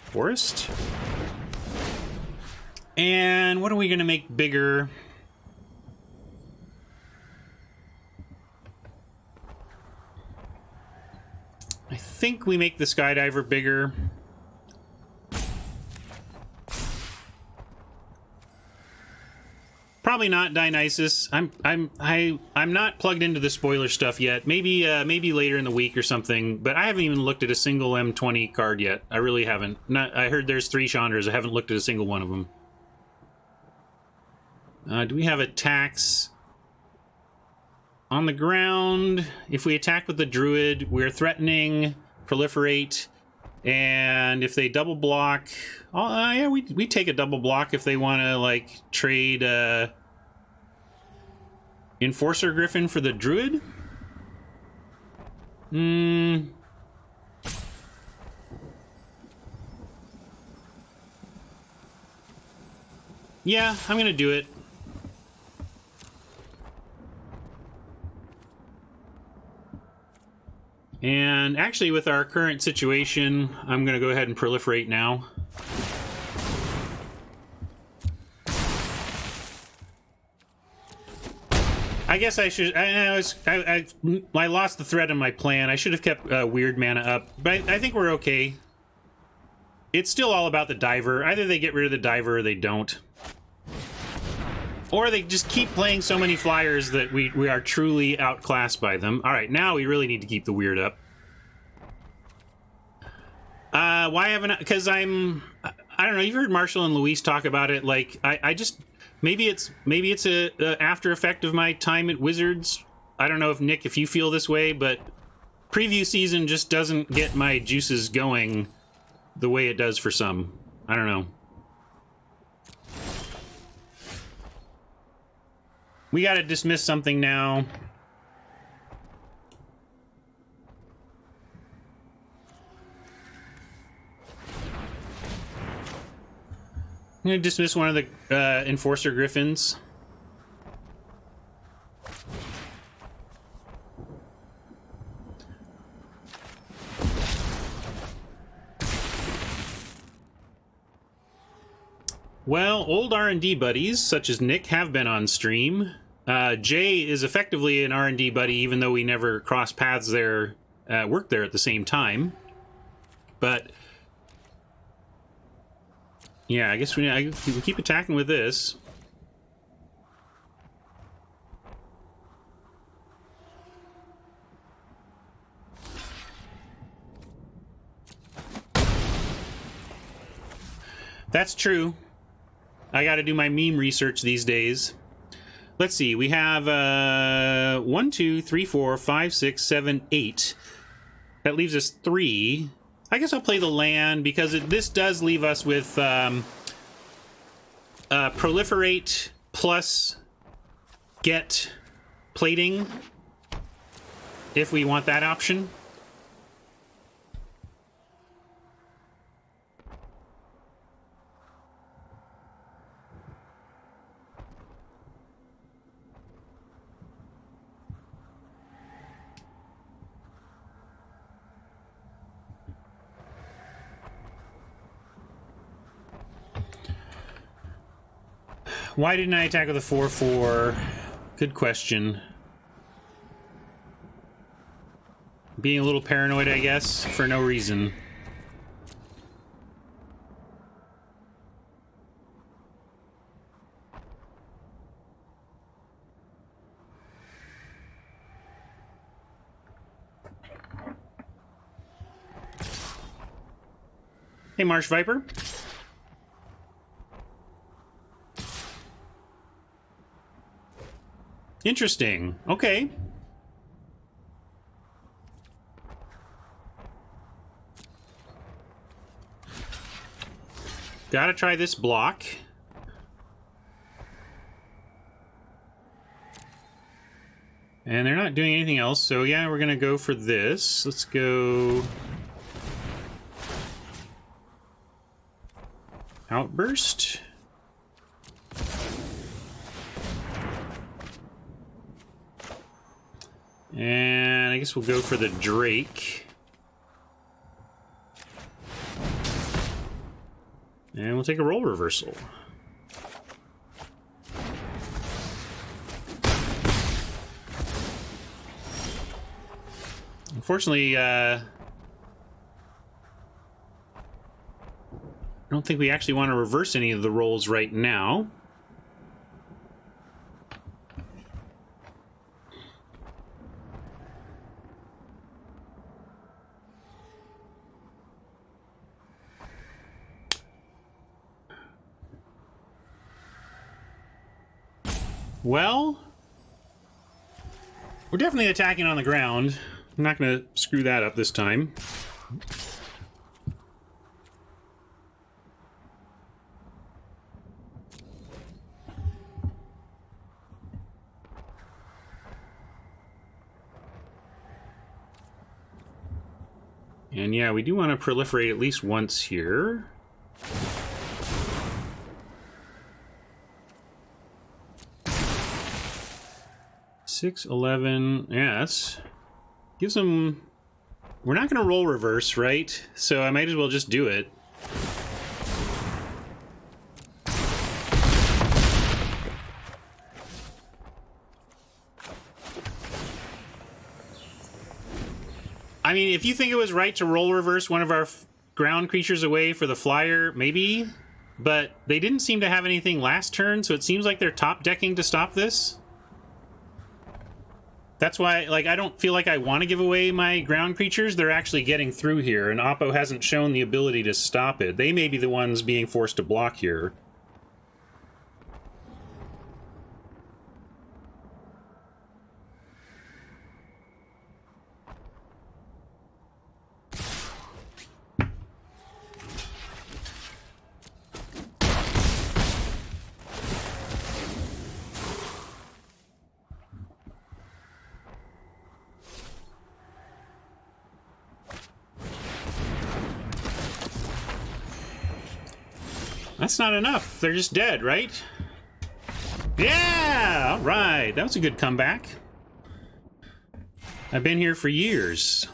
Forest. And what are we going to make bigger? I think we make the Skydiver bigger. Probably not Dionysus. I'm not plugged into the spoiler stuff yet. Maybe maybe later in the week or something. But I haven't even looked at a single M20 card yet. I really haven't. I heard there's 3 Chandras. I haven't looked at a single one of them. Do we have attacks on the ground? If we attack with the Druid, we're threatening, proliferate, and if they double block, yeah, we take a double block if they want to like trade Enforcer Griffin for the Druid. Yeah, I'm gonna do it. And actually, with our current situation, I'm going to go ahead and proliferate now. I guess I should... I lost the thread in my plan. I should have kept weird mana up. But I think we're okay. It's still all about the diver. Either they get rid of the diver or they don't. Or they just keep playing so many flyers that we are truly outclassed by them. All right, now we really need to keep the weird up. Why haven't I... Because I don't know, you've heard Marshall and Luis talk about it. Like, I just... Maybe it's a after effect of my time at Wizards. I don't know if, Nick, if you feel this way, but preview season just doesn't get my juices going the way it does for some. I don't know. We gotta dismiss something now. I'm gonna dismiss one of the Enforcer Griffins. Well, old R&D buddies, such as Nick, have been on stream. Jay is effectively an R&D buddy, even though we never crossed paths there, worked there at the same time. But yeah, I guess we keep attacking with this. That's true. I gotta do my meme research these days. Let's see, we have 1, 2, 3, 4, 5, 6, 7, 8. That leaves us 3. I guess I'll play the land because this does leave us with proliferate plus get plating if we want that option. Why didn't I attack with a 4/4? Good question. Being a little paranoid, I guess, for no reason. Hey, Marsh Viper. Interesting. Okay. gotta try this block. And they're not doing anything else, so yeah, we're gonna go for this. Let's go... Outburst. And I guess we'll go for the Drake. And we'll take a role reversal. Unfortunately, I don't think we actually want to reverse any of the rolls right now. Well, we're definitely attacking on the ground. I'm not going to screw that up this time. And yeah, we do want to proliferate at least once here. Six, 11, yeah, that's... Gives them... We're not going to roll reverse, right? So I might as well just do it. I mean, if you think it was right to roll reverse one of our ground creatures away for the flyer, maybe. But they didn't seem to have anything last turn, so it seems like they're top decking to stop this. That's why, like, I don't feel like I want to give away my ground creatures. They're actually getting through here, and Oppo hasn't shown the ability to stop it. They may be the ones being forced to block here. That's not enough. They're just dead, right? Yeah! All right. That was a good comeback. I've been here for years.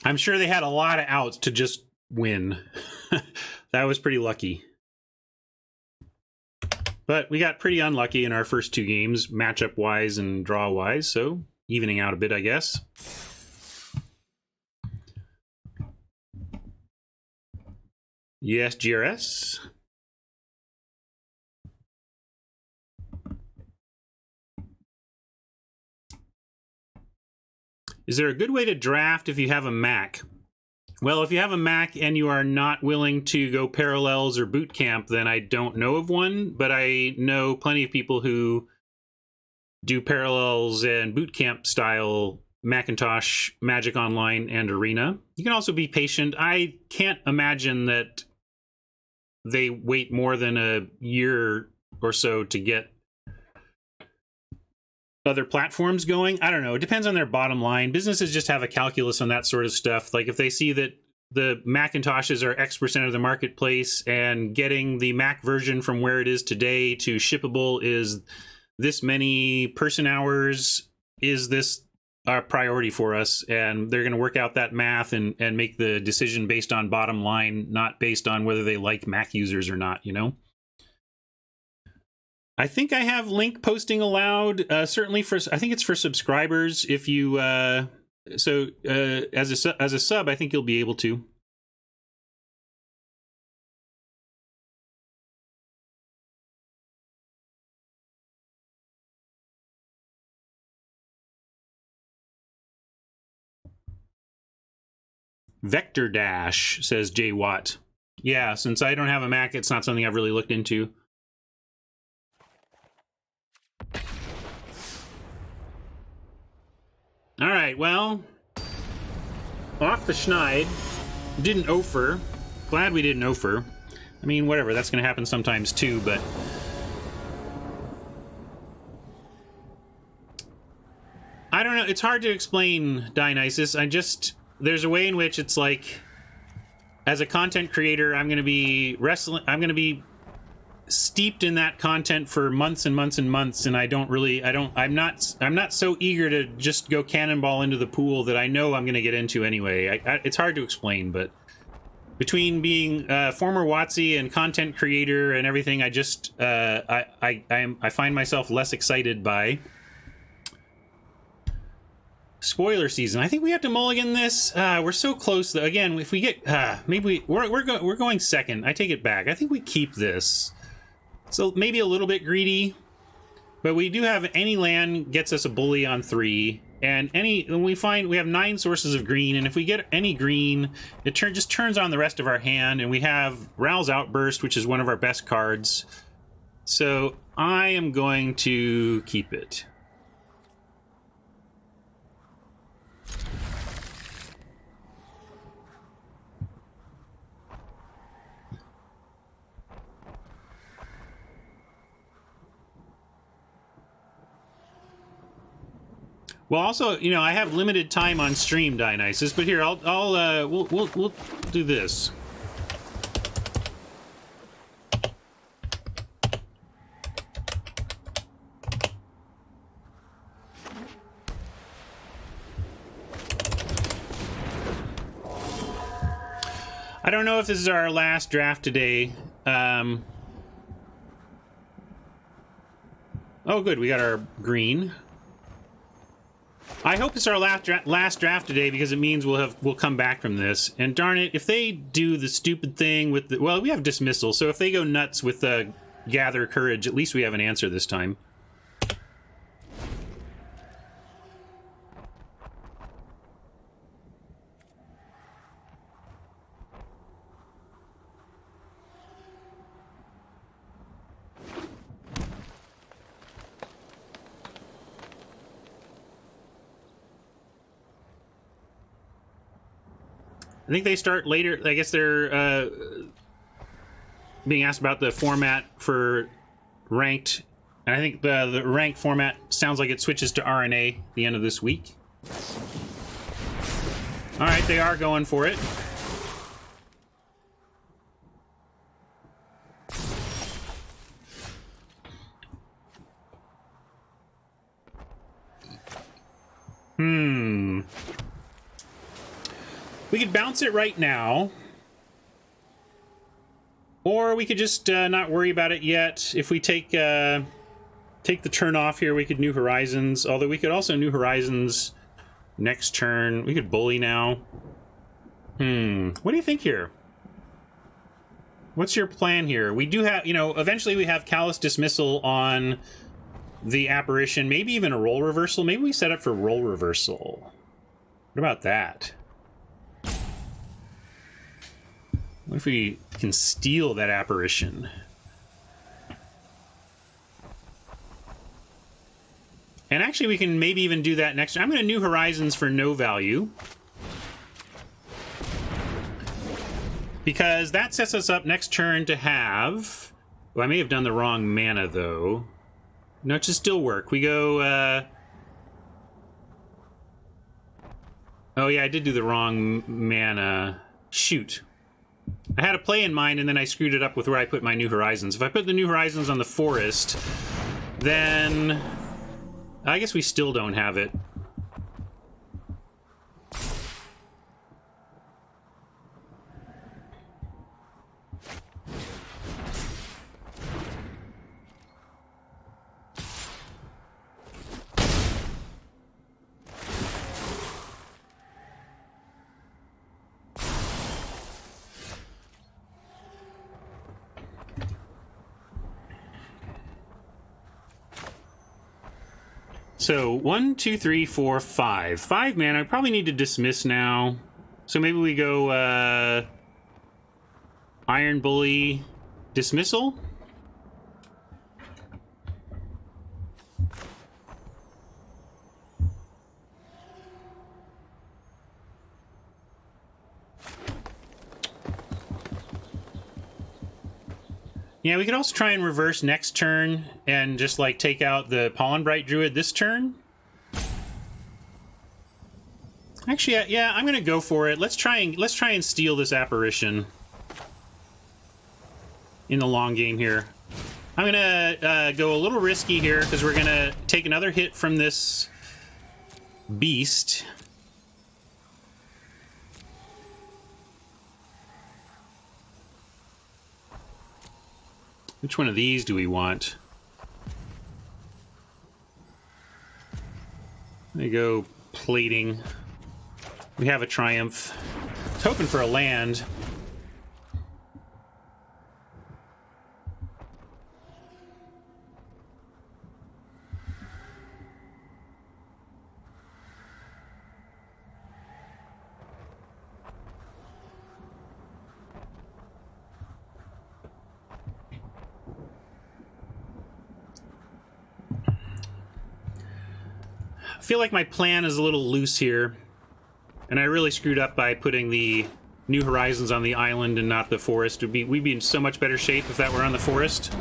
I'm sure they had a lot of outs to just win. That was pretty lucky. But we got pretty unlucky in our first two games, matchup-wise and draw-wise, so evening out a bit, I guess. Yes, GRS. Is there a good way to draft if you have a Mac? Well, if you have a Mac and you are not willing to go Parallels or Boot Camp, then I don't know of one, but I know plenty of people who do Parallels and Boot Camp style Macintosh, Magic Online, and Arena. You can also be patient. I can't imagine that they wait more than a year or so to get other platforms going. I don't know. It depends on their bottom line. Businesses just have a calculus on that sort of stuff. Like if they see that the Macintoshes are X% of the marketplace and getting the Mac version from where it is today to shippable is this many person hours, is this a priority for us? And they're going to work out that math and make the decision based on bottom line, not based on whether they like Mac users or not, you know? I think I have link posting allowed, certainly for, I think it's for subscribers. If you, as a sub, I think you'll be able to. Vector Dash, says Jay Watt. Yeah, since I don't have a Mac, it's not something I've really looked into. All right, well, off the schneid. Didn't offer. Glad we didn't offer. I mean, whatever, that's going to happen sometimes too, but... I don't know, it's hard to explain Dionysus. There's a way in which it's like, as a content creator, I'm going to be steeped in that content for months and months and months, and I'm not so eager to just go cannonball into the pool that I know I'm going to get into anyway. It's hard to explain, but between being former WotC and content creator and everything, I find myself less excited by spoiler season. I think we have to mulligan this. We're so close though. Again, if we get we're going second. I take it back. I think we keep this. So maybe a little bit greedy, but we do have any land gets us a bully on 3, and we have 9 sources of green, and if we get any green, it just turns on the rest of our hand, and we have Ral's Outburst, which is one of our best cards. So I am going to keep it. Well, also, you know, I have limited time on stream, Dionysus, but here, we'll do this. I don't know if this is our last draft today. Oh, good, we got our green. I hope it's our last draft today, because it means we'll come back from this. And darn it, if they do the stupid thing with well, we have dismissal, so if they go nuts with gather courage, at least we have an answer this time. I think they start later. I guess they're being asked about the format for ranked. And I think the ranked format sounds like it switches to RNA at the end of this week. All right, they are going for it. We could bounce it right now. Or we could just not worry about it yet. If we take the turn off here, we could New Horizons. Although we could also New Horizons next turn. We could bully now. What do you think here? What's your plan here? We do have, you know, eventually we have Callous Dismissal on the Apparition. Maybe even a role reversal. Maybe we set up for role reversal. What about that? What if we can steal that Apparition? And actually, we can maybe even do that next. I'm going to New Horizons for no value. Because that sets us up next turn to have... Well, I may have done the wrong mana, though. No, it should still work. We go... Oh, yeah, I did do the wrong mana. Shoot. I had a play in mind, and then I screwed it up with where I put my New Horizons. If I put the New Horizons on the forest, then I guess we still don't have it. So 1, 2, 3, 4, 5. 5 mana. I probably need to dismiss now. So maybe we go Iron Bully Dismissal. Yeah, we could also try and reverse next turn and just like take out the Pollen Bright Druid this turn. Actually, yeah, I'm gonna go for it. Let's try and steal this apparition in the long game here. I'm gonna go a little risky here because we're gonna take another hit from this beast. Which one of these do we want? Let me go plating. We have a Triumph. I was hoping for a land. I feel like my plan is a little loose here, and I really screwed up by putting the New Horizons on the island and not the forest. We'd be in so much better shape if that were on the forest.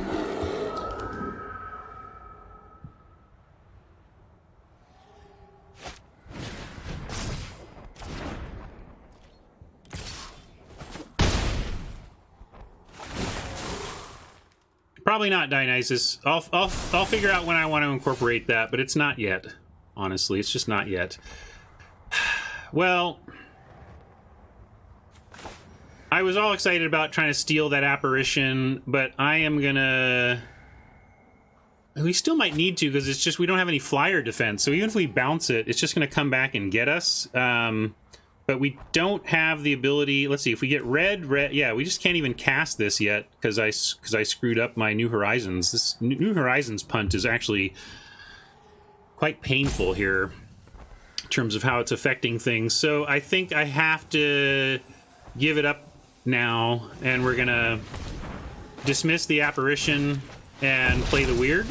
Probably not Dionysus. I'll figure out when I want to incorporate that, but it's not yet. Honestly, it's just not yet. Well, I was all excited about trying to steal that apparition, but I am gonna... We still might need to, because it's just we don't have any flyer defense, so even if we bounce it, it's just gonna come back and get us. But we don't have the ability... Let's see, if we get red... Yeah, we just can't even cast this yet, because I screwed up my New Horizons. This New Horizons punt is actually quite painful here in terms of how it's affecting things. So I think I have to give it up now, and we're gonna dismiss the apparition and play the weird.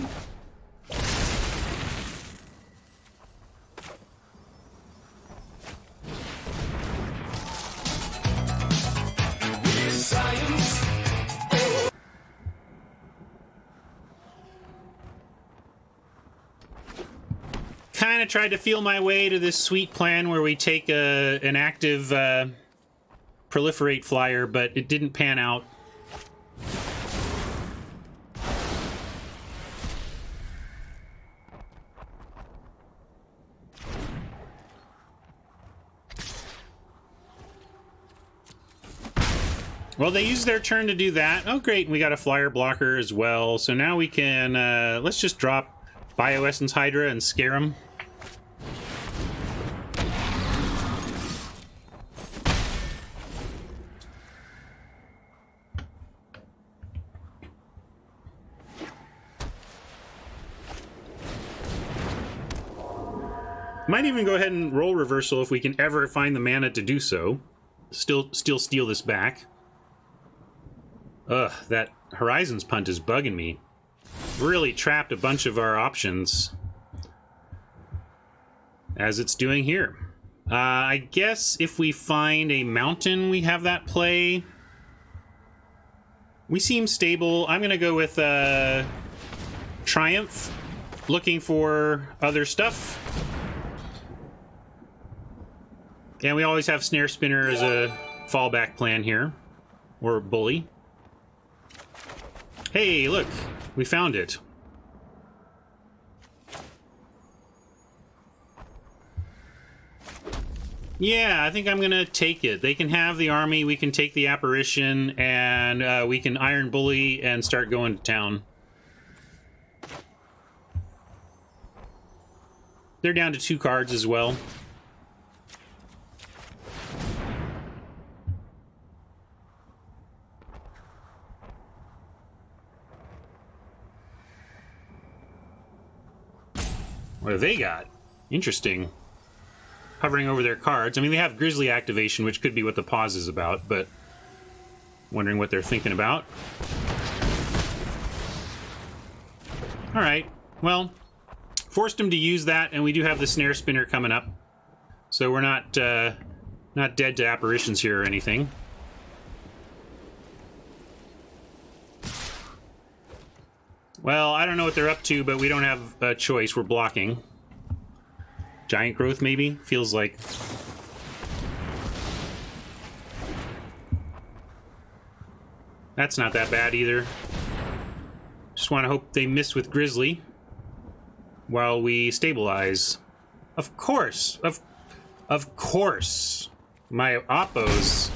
Kind of tried to feel my way to this sweet plan where we take an active proliferate flyer, but it didn't pan out. Well, they used their turn to do that. Oh, great. We got a flyer blocker as well. So now we can, let's just drop Bioessence Hydra and scare them. Might even go ahead and roll reversal if we can ever find the mana to do so. Still steal this back. Ugh, that Horizons punt is bugging me. Really trapped a bunch of our options, as it's doing here. I guess if we find a mountain, we have that play. We seem stable. I'm gonna go with Triumph, looking for other stuff. And we always have Snare Spinner as a fallback plan here. Or Bully. Hey, look! We found it. Yeah, I think I'm gonna take it. They can have the army, we can take the apparition, and we can Iron Bully and start going to town. They're down to 2 cards as well. What have they got? Interesting. Hovering over their cards. I mean, they have Grizzly activation, which could be what the pause is about, but wondering what they're thinking about. Alright, well, forced them to use that, and we do have the Snare Spinner coming up. So we're not dead to apparitions here or anything. Well, I don't know what they're up to, but we don't have a choice. We're blocking. Giant growth, maybe? Feels like... That's not that bad either. Just want to hope they miss with Grizzly while we stabilize. Of course! Of course! My Oppos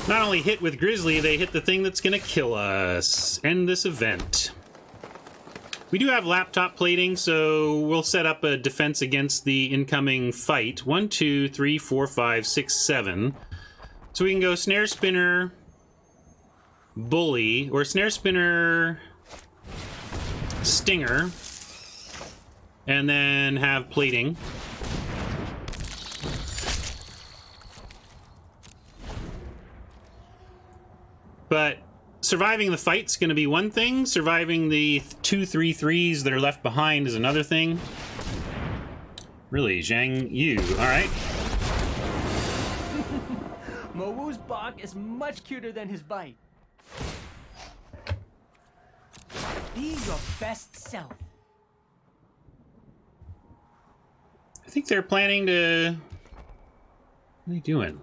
not only hit with Grizzly, they hit the thing that's gonna kill us. End this event. We do have laptop plating, so we'll set up a defense against the incoming fight. 1, 2, 3, 4, 5, 6, 7. So we can go Snare Spinner, Bully, or Snare Spinner, Stinger, and then have plating. But surviving the fight's going to be one thing. Surviving the 2, 3, 3s that are left behind is another thing. Really, Zhang Yu. All right. Mowu's bark is much cuter than his bite. Be your best self. I think they're planning to... What are they doing?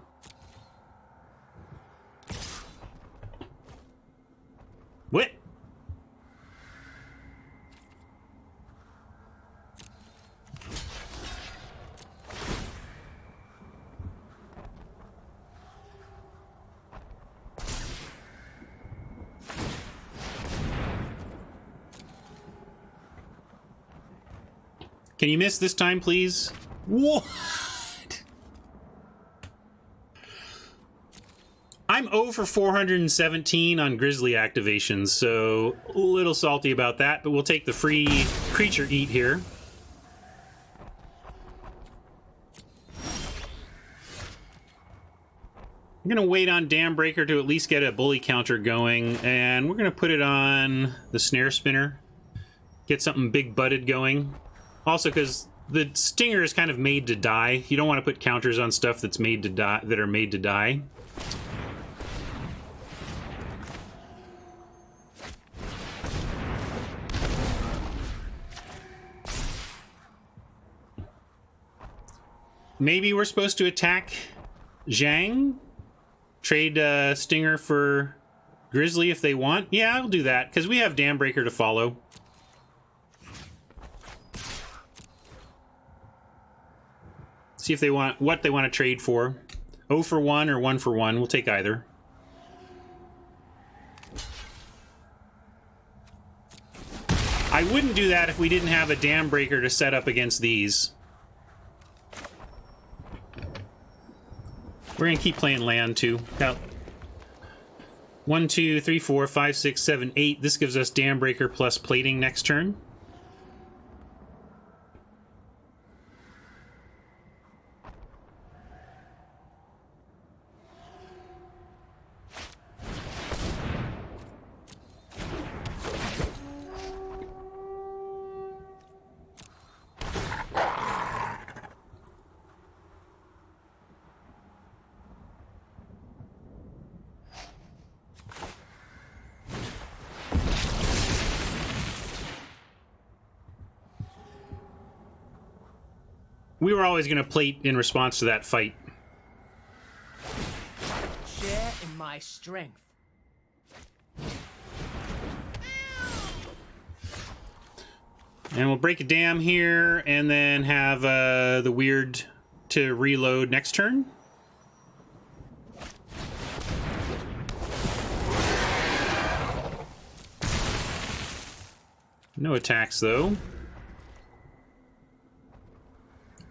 What? Can you miss this time, please? What? I'm 0 for 417 on Grizzly activations, so a little salty about that, but we'll take the free creature eat here. I'm going to wait on Dam Breaker to at least get a bully counter going, and we're going to put it on the Snare Spinner. Get something big-butted going. Also, because the Stinger is kind of made to die. You don't want to put counters on stuff that's made to die, that are made to die. Maybe we're supposed to attack Zhang? Trade Stinger for Grizzly if they want? Yeah, I'll do that, because we have Dam Breaker to follow. See if they want what they want to trade for. 0 for 1 or 1 for 1. We'll take either. I wouldn't do that if we didn't have a Dam Breaker to set up against these. We're gonna keep playing land too. Now, 1, 2, 3, 4, 5, 6, 7, 8. This gives us Dam Breaker plus plating next turn. We were always going to plate in response to that fight. Share in my strength. And we'll break a dam here, and then have the weird to reload next turn. No attacks, though.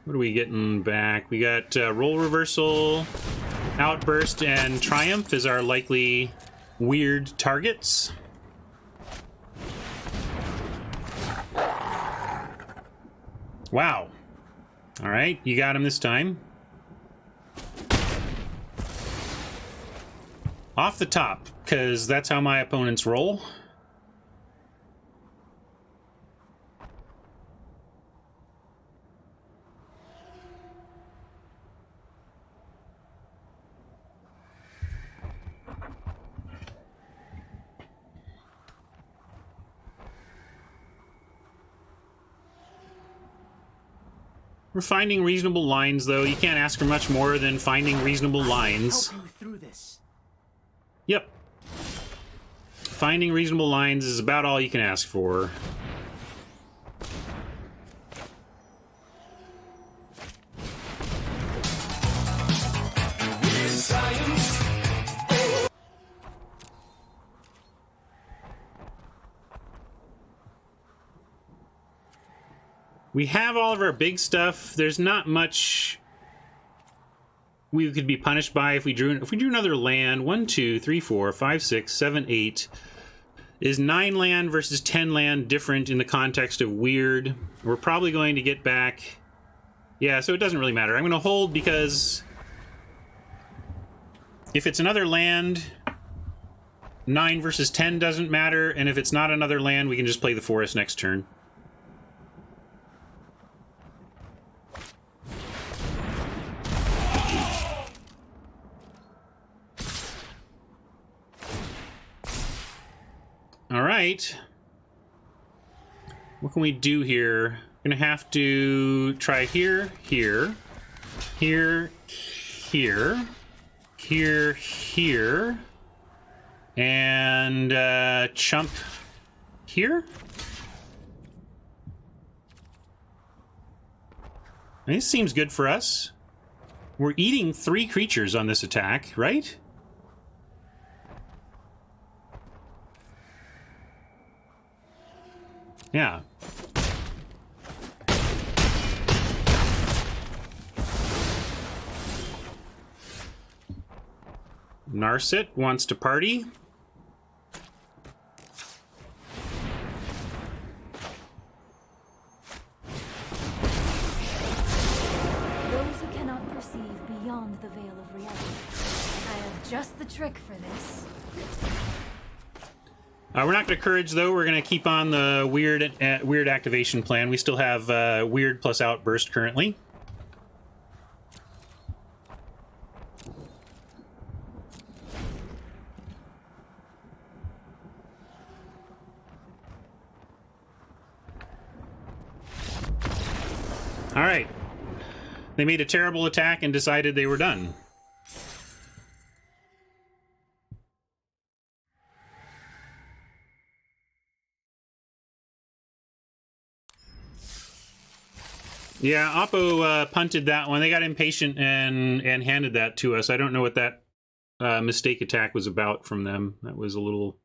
What are we getting back? We got Roll Reversal, Outburst, and Triumph as our likely weird targets. Wow. All right, you got him this time. Off the top, because that's how my opponents roll. We're finding reasonable lines, though. You can't ask for much more than finding reasonable lines. Help you through this. Yep. Finding reasonable lines is about all you can ask for. We have all of our big stuff. There's not much we could be punished by if we drew another land. 1, 2, 3, 4, 5, 6, 7, 8. Is 9 land versus 10 land different in the context of weird? We're probably going to get back. Yeah, so it doesn't really matter. I'm going to hold because if it's another land, 9 versus 10 doesn't matter, and if it's not another land, we can just play the forest next turn. All right. What can we do here? We're gonna have to try here, here, here, here, here, here, and chump here. This seems good for us. We're eating 3 creatures on this attack, right? Yeah. Narset wants to party. Those who cannot perceive beyond the veil of reality. I have just the trick for this. We're not going to courage, though. We're going to keep on the weird activation plan. We still have weird plus outburst currently. All right. They made a terrible attack and decided they were done. Yeah, Oppo punted that one. They got impatient and handed that to us. I don't know what that mistake attack was about from them. That was a little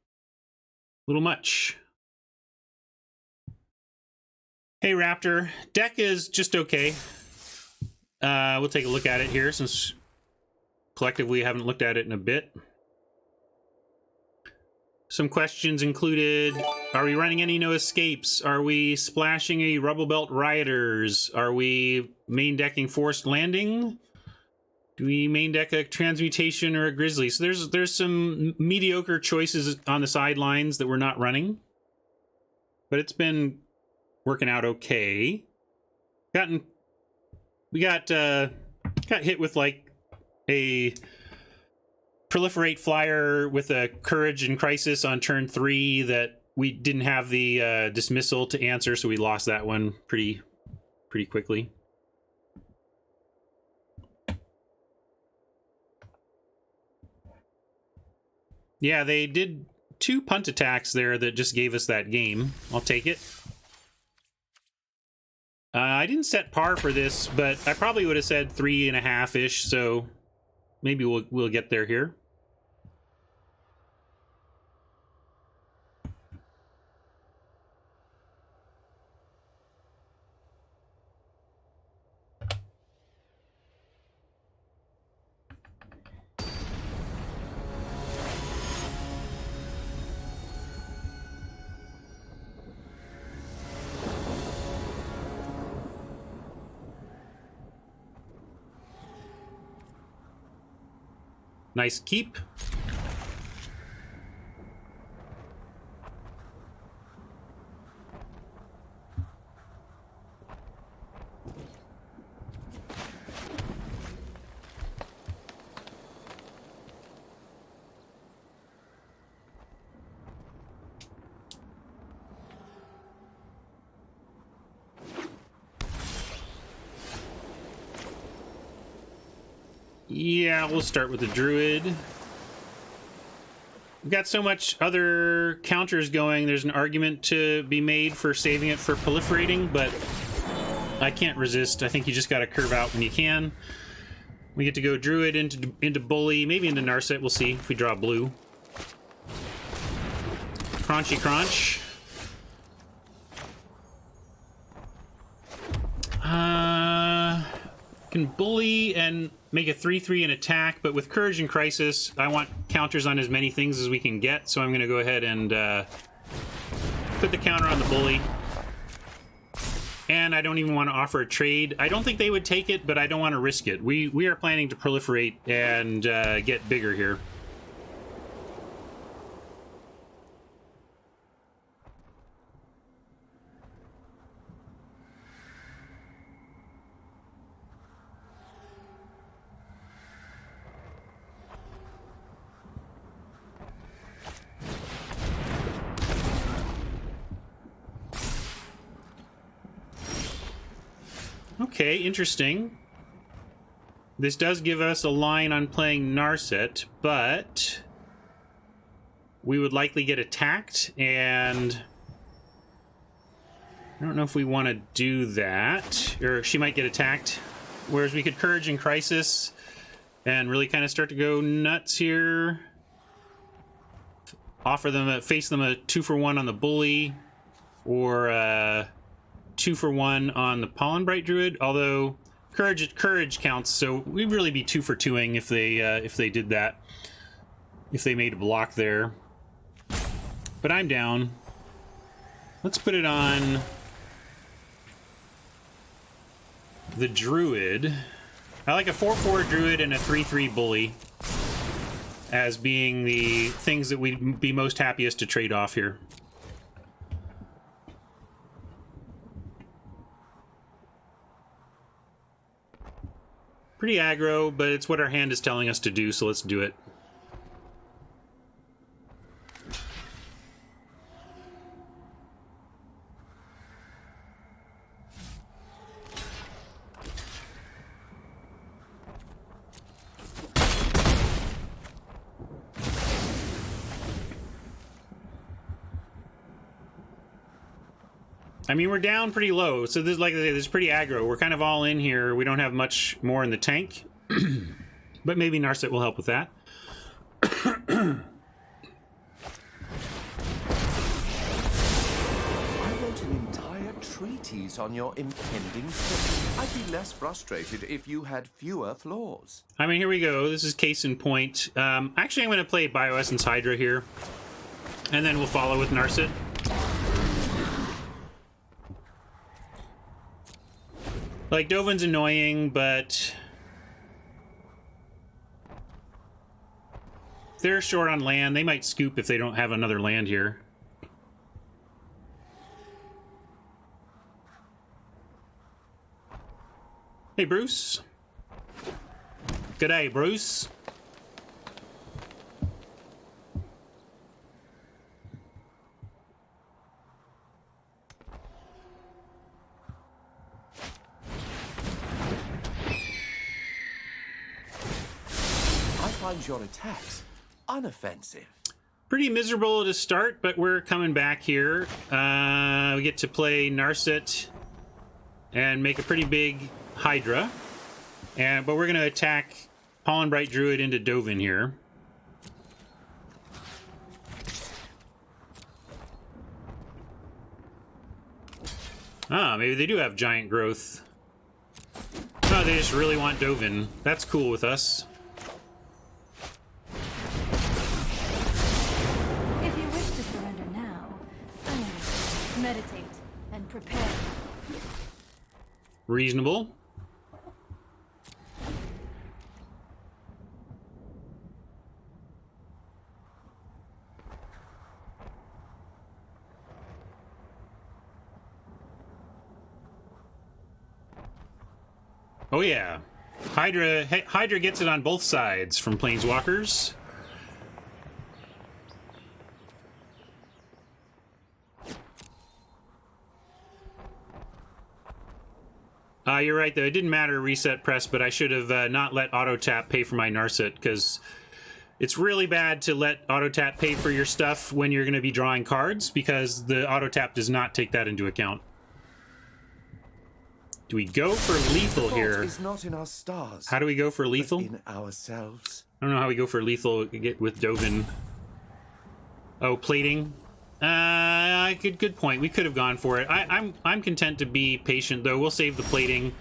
much. Hey, Raptor. Deck is just okay. We'll take a look at it here since collectively we haven't looked at it in a bit. Some questions included, are we running any no escapes? Are we splashing a Rubble Belt Rioters? Are we main decking Forced Landing? Do we main deck a Transmutation or a Grizzly? So there's some mediocre choices on the sidelines that we're not running. But it's been working out okay. We got hit with like a Proliferate Flyer with a Courage and Crisis on turn 3 that we didn't have the dismissal to answer, so we lost that one pretty quickly. Yeah, they did 2 punt attacks there that just gave us that game. I'll take it. I didn't set par for this, but I probably would have said 3.5-ish, so maybe we'll get there here. Nice keep. Yeah, we'll start with the Druid. We've got so much other counters going, there's an argument to be made for saving it for proliferating, but I can't resist. I think you just gotta curve out when you can. We get to go Druid into Bully, maybe into Narset, we'll see if we draw blue. Crunchy crunch. Can Bully and make a 3/3 and attack, but with Courage and Crisis, I want counters on as many things as we can get, so I'm going to go ahead and put the counter on the Bully. And I don't even want to offer a trade. I don't think they would take it, but I don't want to risk it. We are planning to proliferate and get bigger here. Okay, interesting. This does give us a line on playing Narset, but we would likely get attacked, and I don't know if we want to do that. Or she might get attacked. Whereas we could Courage and Crisis and really kind of start to go nuts here. Offer them face them a 2-for-1 on the Bully, or 2-for-1 on the Pollen Bright Druid, although courage counts, so we'd really be 2-for-2ing if they did that, if they made a block there. But I'm down. Let's put it on the Druid. I like a 4/4 Druid and a 3/3 Bully as being the things that we'd be most happiest to trade off here. Pretty aggro, but it's what our hand is telling us to do, so let's do it. I mean, we're down pretty low, so this, like I say, this is pretty aggro. We're kind of all in here. We don't have much more in the tank, but maybe Narset will help with that. I wrote an entire treatise on your impending trip. I'd be less frustrated if you had fewer flaws. I mean, here we go. This is case in point. Actually, I'm going to play Bioessence Hydra here, and then we'll follow with Narset. Like, Dovin's annoying, but they're short on land. They might scoop if they don't have another land here. Hey, Bruce. G'day, Bruce. Find your attacks unoffensive. Pretty miserable to start, but we're coming back here. We get to play Narset and make a pretty big Hydra. But we're going to attack Pollen Bright Druid into Dovin here. Ah, maybe they do have giant growth. No, they just really want Dovin. That's cool with us. Meditate and prepare. Reasonable. Oh yeah. Hydra gets it on both sides from Planeswalkers. You're right, though. It didn't matter reset press, but I should have not let auto tap pay for my Narset, because it's really bad to let auto tap pay for your stuff when you're going to be drawing cards, because the auto tap does not take that into account. Do we go for lethal here? Is not in our stars, How do we go for lethal? but in ourselves. I don't know how we go for lethal with Dovin. Oh, plating. Good point. We could have gone for it. I'm content to be patient, though. We'll save the plating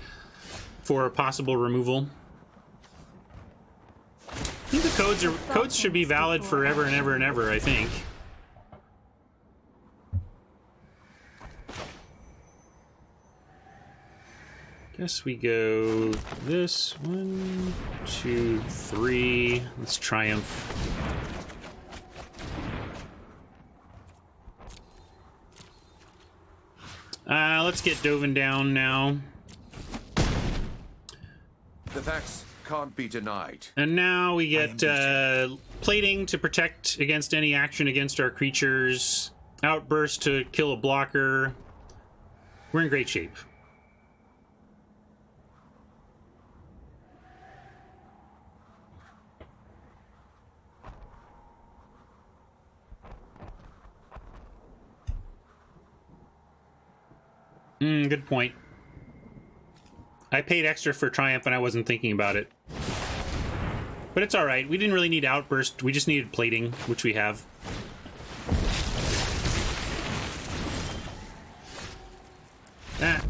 for a possible removal. I think the codes should be valid forever and ever and ever, I think. Guess we go this 1, 2, 3. Let's triumph. Let's get Dovin down now. The facts can't be denied. And now we get plating to protect against any action against our creatures. Outburst to kill a blocker. We're in great shape. Good point. I paid extra for Triumph and I wasn't thinking about it. But it's alright. We didn't really need Outburst. We just needed plating, which we have. Ah.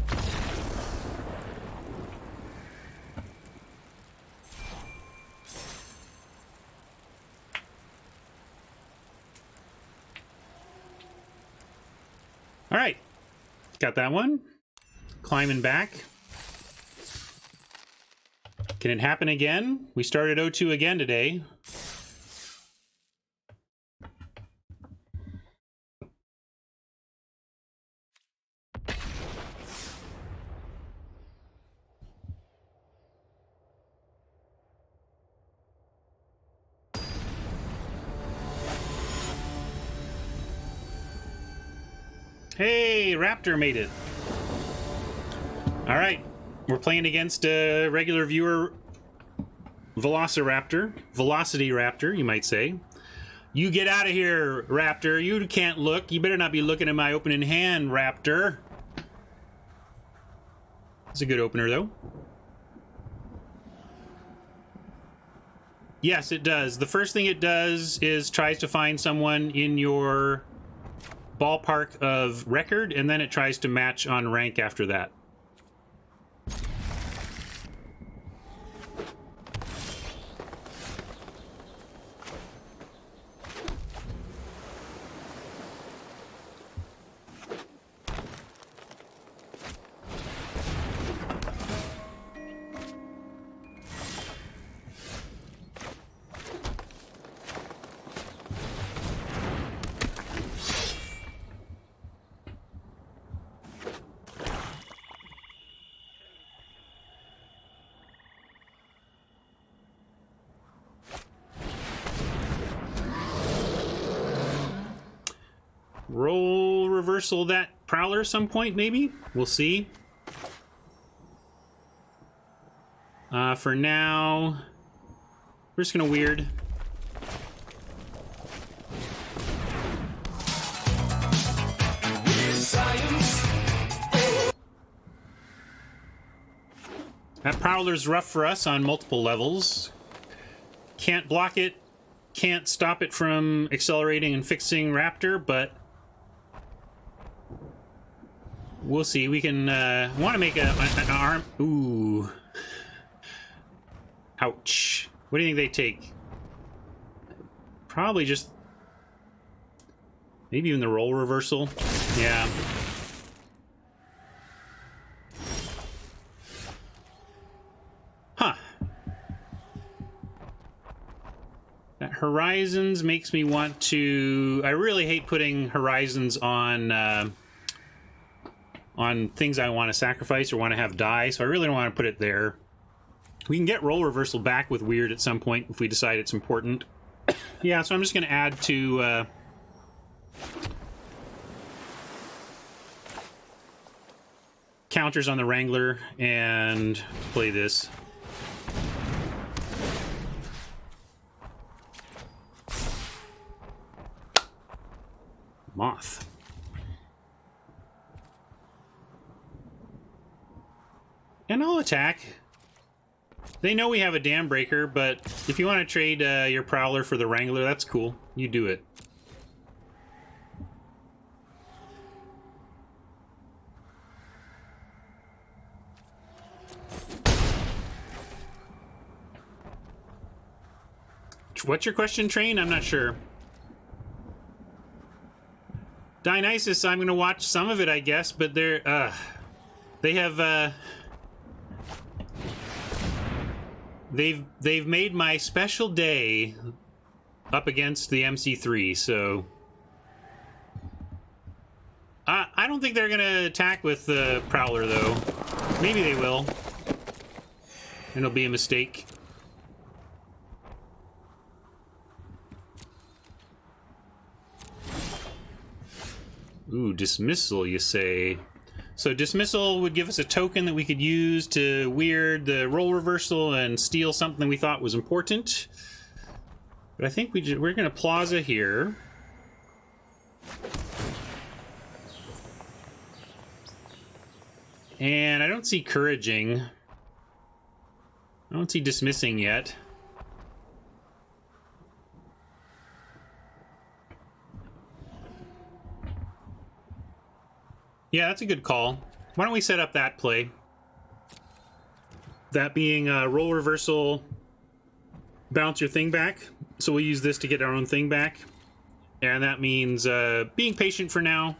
Alright. Got that one. Climbing back. Can it happen again? We started 0-2 again today. Hey, Raptor made it. All right, we're playing against a regular viewer, Velocity Raptor, you might say. You get out of here, Raptor. You can't look. You better not be looking at my opening hand, Raptor. It's a good opener, though. Yes, it does. The first thing it does is tries to find someone in your ballpark of record, and then it tries to match on rank after that. Roll reversal that Prowler some point, maybe? We'll see. For now, we're just gonna weird. That Prowler's rough for us on multiple levels. Can't block it, can't stop it from accelerating and fixing Raptor, but we'll see. We can want to make an arm. Ooh. Ouch. What do you think they take? Probably just maybe even the roll reversal. Yeah. Huh. That Horizons makes me want to. I really hate putting Horizons on things I want to sacrifice or want to have die, so I really don't want to put it there. We can get roll reversal back with weird at some point if we decide it's important. Yeah, so I'm just going to add to counters on the Wrangler and play this. Moth. And I'll attack. They know we have a Dam Breaker, but if you want to trade your Prowler for the Wrangler, that's cool. You do it. What's your question, Train? I'm not sure. Dionysus, I'm going to watch some of it, I guess, but they have, they've made my special day up against the MC3, so I don't think they're going to attack with the Prowler, though. Maybe they will. And it'll be a mistake. Ooh, Dismissal, you say. So Dismissal would give us a token that we could use to weird the role reversal and steal something we thought was important. But I think we're going to Plaza here. And I don't see Couraging. I don't see Dismissing yet. Yeah, that's a good call. Why don't we set up that play? That being roll reversal, bounce your thing back. So we'll use this to get our own thing back. And that means being patient for now.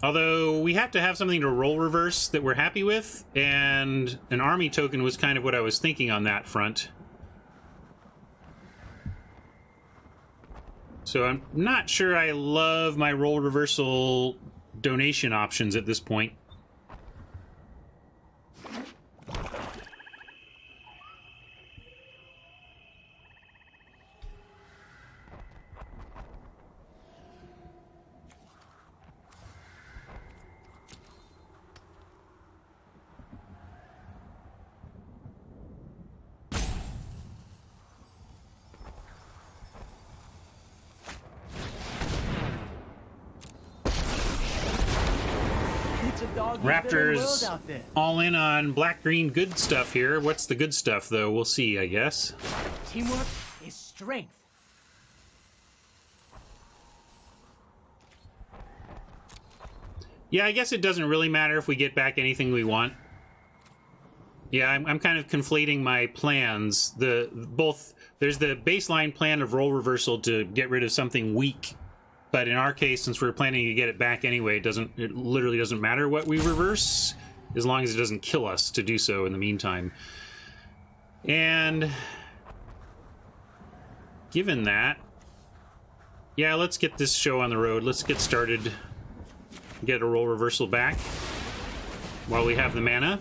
Although we have to have something to roll reverse that we're happy with, and an army token was kind of what I was thinking on that front. So I'm not sure I love my role reversal donation options at this point. Raptors all in on black-green good stuff here. What's the good stuff, though? We'll see, I guess. Teamwork is strength. Yeah, I guess it doesn't really matter if we get back anything we want. Yeah, I'm kind of conflating my plans. There's the baseline plan of role reversal to get rid of something weak. But in our case, since we're planning to get it back anyway, it literally doesn't matter what we reverse, as long as it doesn't kill us to do so in the meantime. And given that, yeah, let's get this show on the road. Let's get started. Get a role reversal back while we have the mana.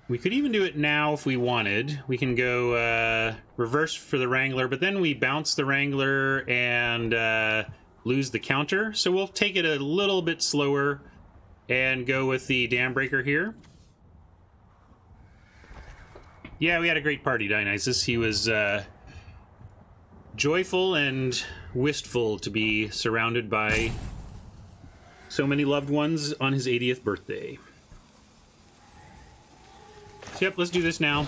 We could even do it now if we wanted. We can go reverse for the Wrangler, but then we bounce the Wrangler and lose the counter. So we'll take it a little bit slower and go with the Dam Breaker here. Yeah, we had a great party, Dionysus. He was joyful and wistful to be surrounded by so many loved ones on his 80th birthday. So, yep, let's do this now.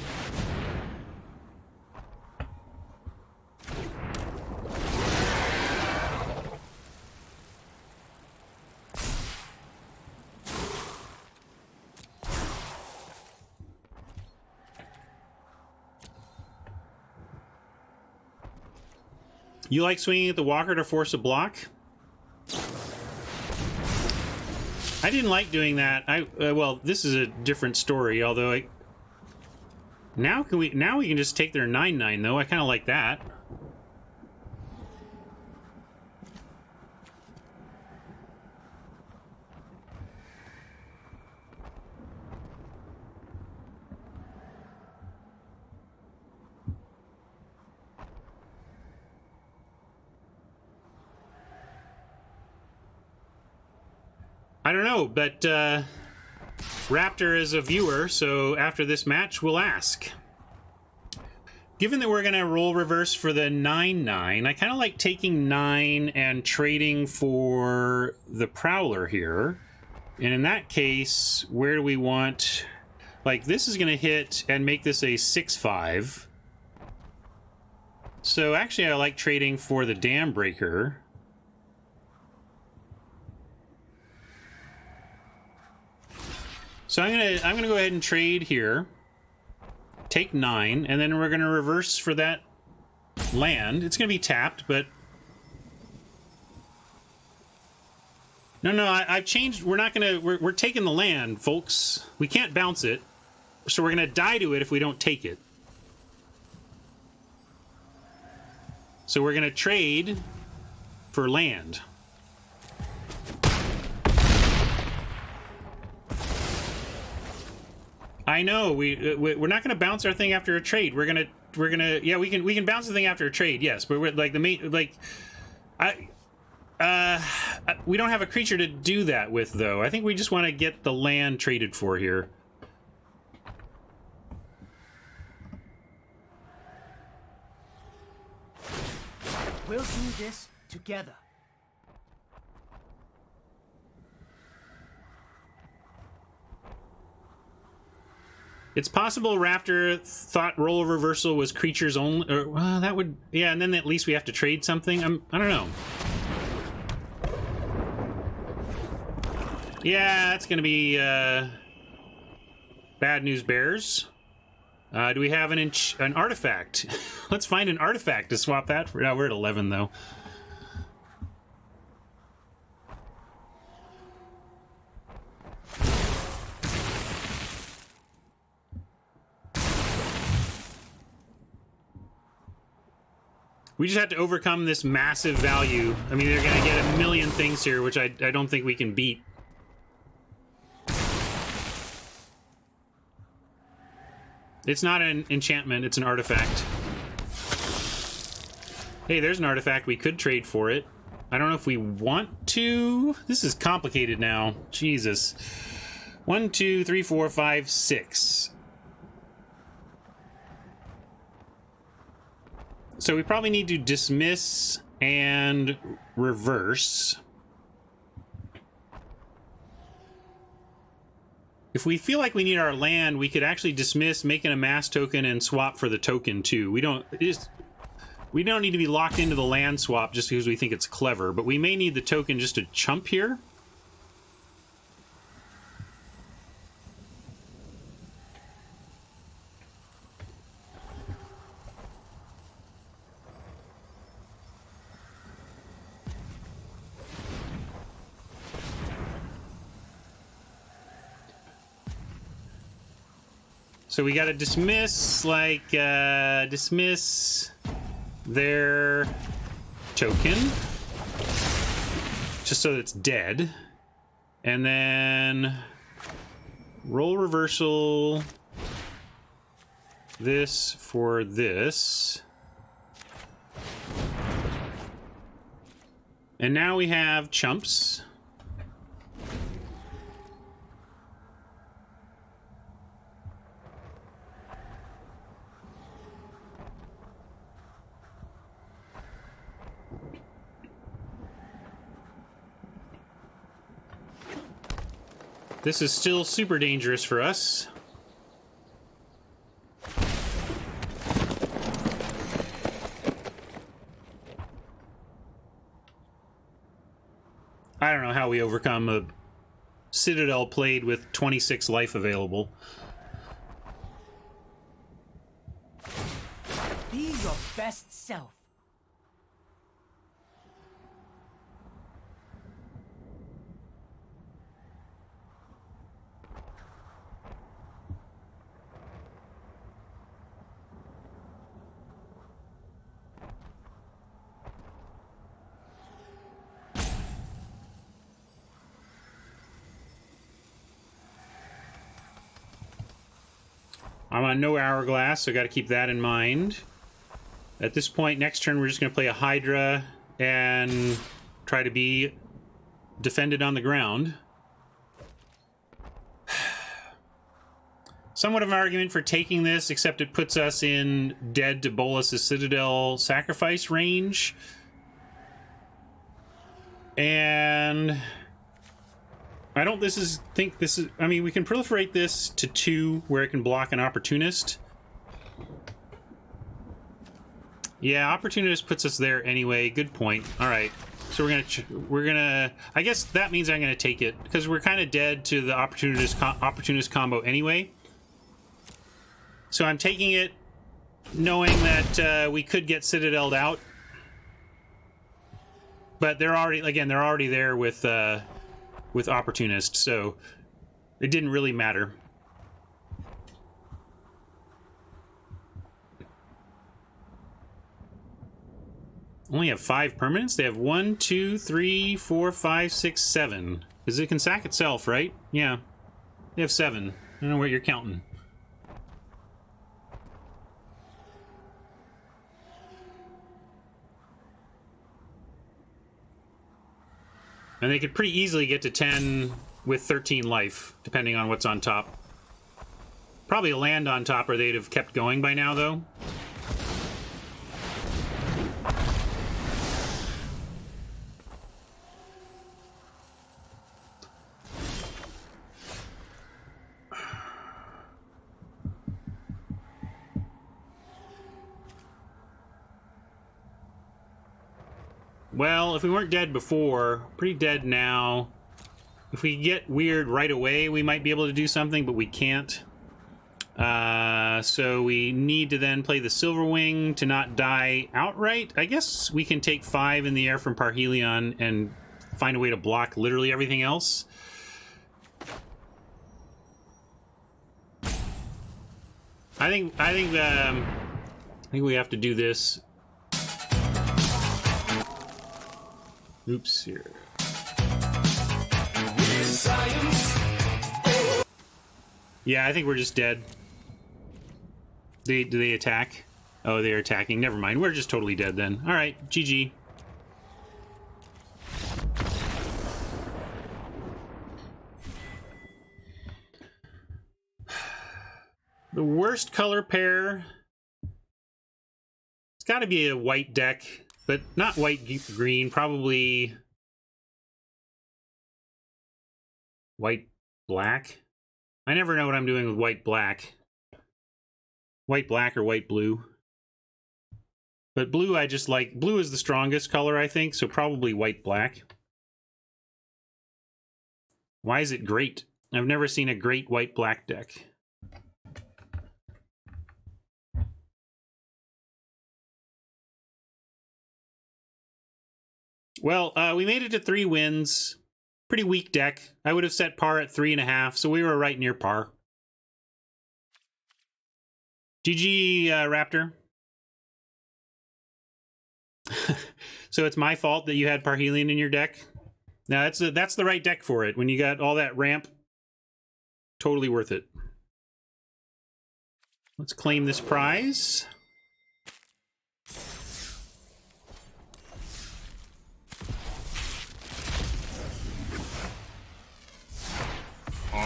You like swinging at the walker to force a block? I didn't like doing that. Well, this is a different story, although now we can just take their 9/9 though. I kind of like that. I don't know, but Raptor is a viewer, so after this match, we'll ask. Given that we're going to roll reverse for the 9/9, I kind of like taking 9 and trading for the Prowler here. And in that case, where do we want... Like, this is going to hit and make this a 6/5. So actually, I like trading for the Dam Breaker. So I'm gonna go ahead and trade here. Take 9, and then we're gonna reverse for that land. It's gonna be tapped, but no, I've changed. We're not gonna. We're taking the land, folks. We can't bounce it, so we're gonna die to it if we don't take it. So we're gonna trade for land. I know we're not going to bounce our thing after a trade. We're gonna yeah, we can bounce the thing after a trade. Yes, but we're like the main we don't have a creature to do that with though. I think we just want to get the land traded for here. We'll do this together. It's possible Raptor thought roll reversal was creatures only, or well, that would, yeah, and then at least we have to trade something. I don't know. Yeah, that's gonna be bad news bears. Do we have an artifact? Let's find an artifact to swap that for. No, we're at 11 though. We just have to overcome this massive value. I mean, they're going to get a million things here, which I don't think we can beat. It's not an enchantment, it's an artifact. Hey, there's an artifact. We could trade for it. I don't know if we want to. This is complicated now. Jesus. 1, 2, 3, 4, 5, 6. So we probably need to dismiss and reverse. If we feel like we need our land, we could actually dismiss, make it a mass token, and swap for the token too. We don't need to be locked into the land swap just because we think it's clever, but we may need the token just to chump here. So we gotta dismiss, like, dismiss their token, just so that it's dead. And then roll reversal this for this. And now we have chumps. This is still super dangerous for us. I don't know how we overcome a Citadel played with 26 life available. Be your best self. I'm on no hourglass, so got to keep that in mind. At this point, next turn, we're just going to play a Hydra and try to be defended on the ground. Somewhat of an argument for taking this, except it puts us in dead to Bolas's Citadel sacrifice range. And I don't think this is, I mean, we can proliferate this to 2 where it can block an opportunist. Yeah, opportunist puts us there anyway. Good point. All right. So we're gonna I guess that means I'm gonna take it because we're kind of dead to the opportunist combo anyway. So I'm taking it knowing that we could get Citadel'd out. But they're already there with opportunist, so it didn't really matter. Only have 5 permanents. They have 1, 2, 3, 4, 5, 6, 7. Because it can sack itself, right? Yeah. They have 7. I don't know what you're counting. And they could pretty easily get to 10 with 13 life, depending on what's on top. Probably a land on top, or they'd have kept going by now, though. Well, if we weren't dead before, pretty dead now. If we get weird right away, we might be able to do something, but we can't. So we need to then play the Silverwing to not die outright. I guess we can take 5 in the air from Parhelion and find a way to block literally everything else. I think we have to do this. Oops, here. Yeah, I think we're just dead. Do they attack? Oh, they're attacking. Never mind. We're just totally dead then. All right, GG. The worst color pair. It's got to be a white deck. But not white-green, probably white-black. I never know what I'm doing with white-black. White-black or white-blue. But blue, I just like... Blue is the strongest color, I think, so probably white-black. Why is it great? I've never seen a great white-black deck. Well, we made it to 3 wins. Pretty weak deck. I would have set par at 3.5, so we were right near par. GG, Raptor. So it's my fault that you had Parhelion in your deck? Now, that's the right deck for it. When you got all that ramp, totally worth it. Let's claim this prize.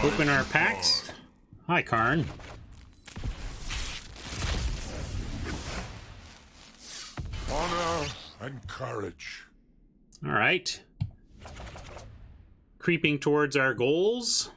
Open our packs. Hi, Karn. Honor and courage. All right. Creeping towards our goals.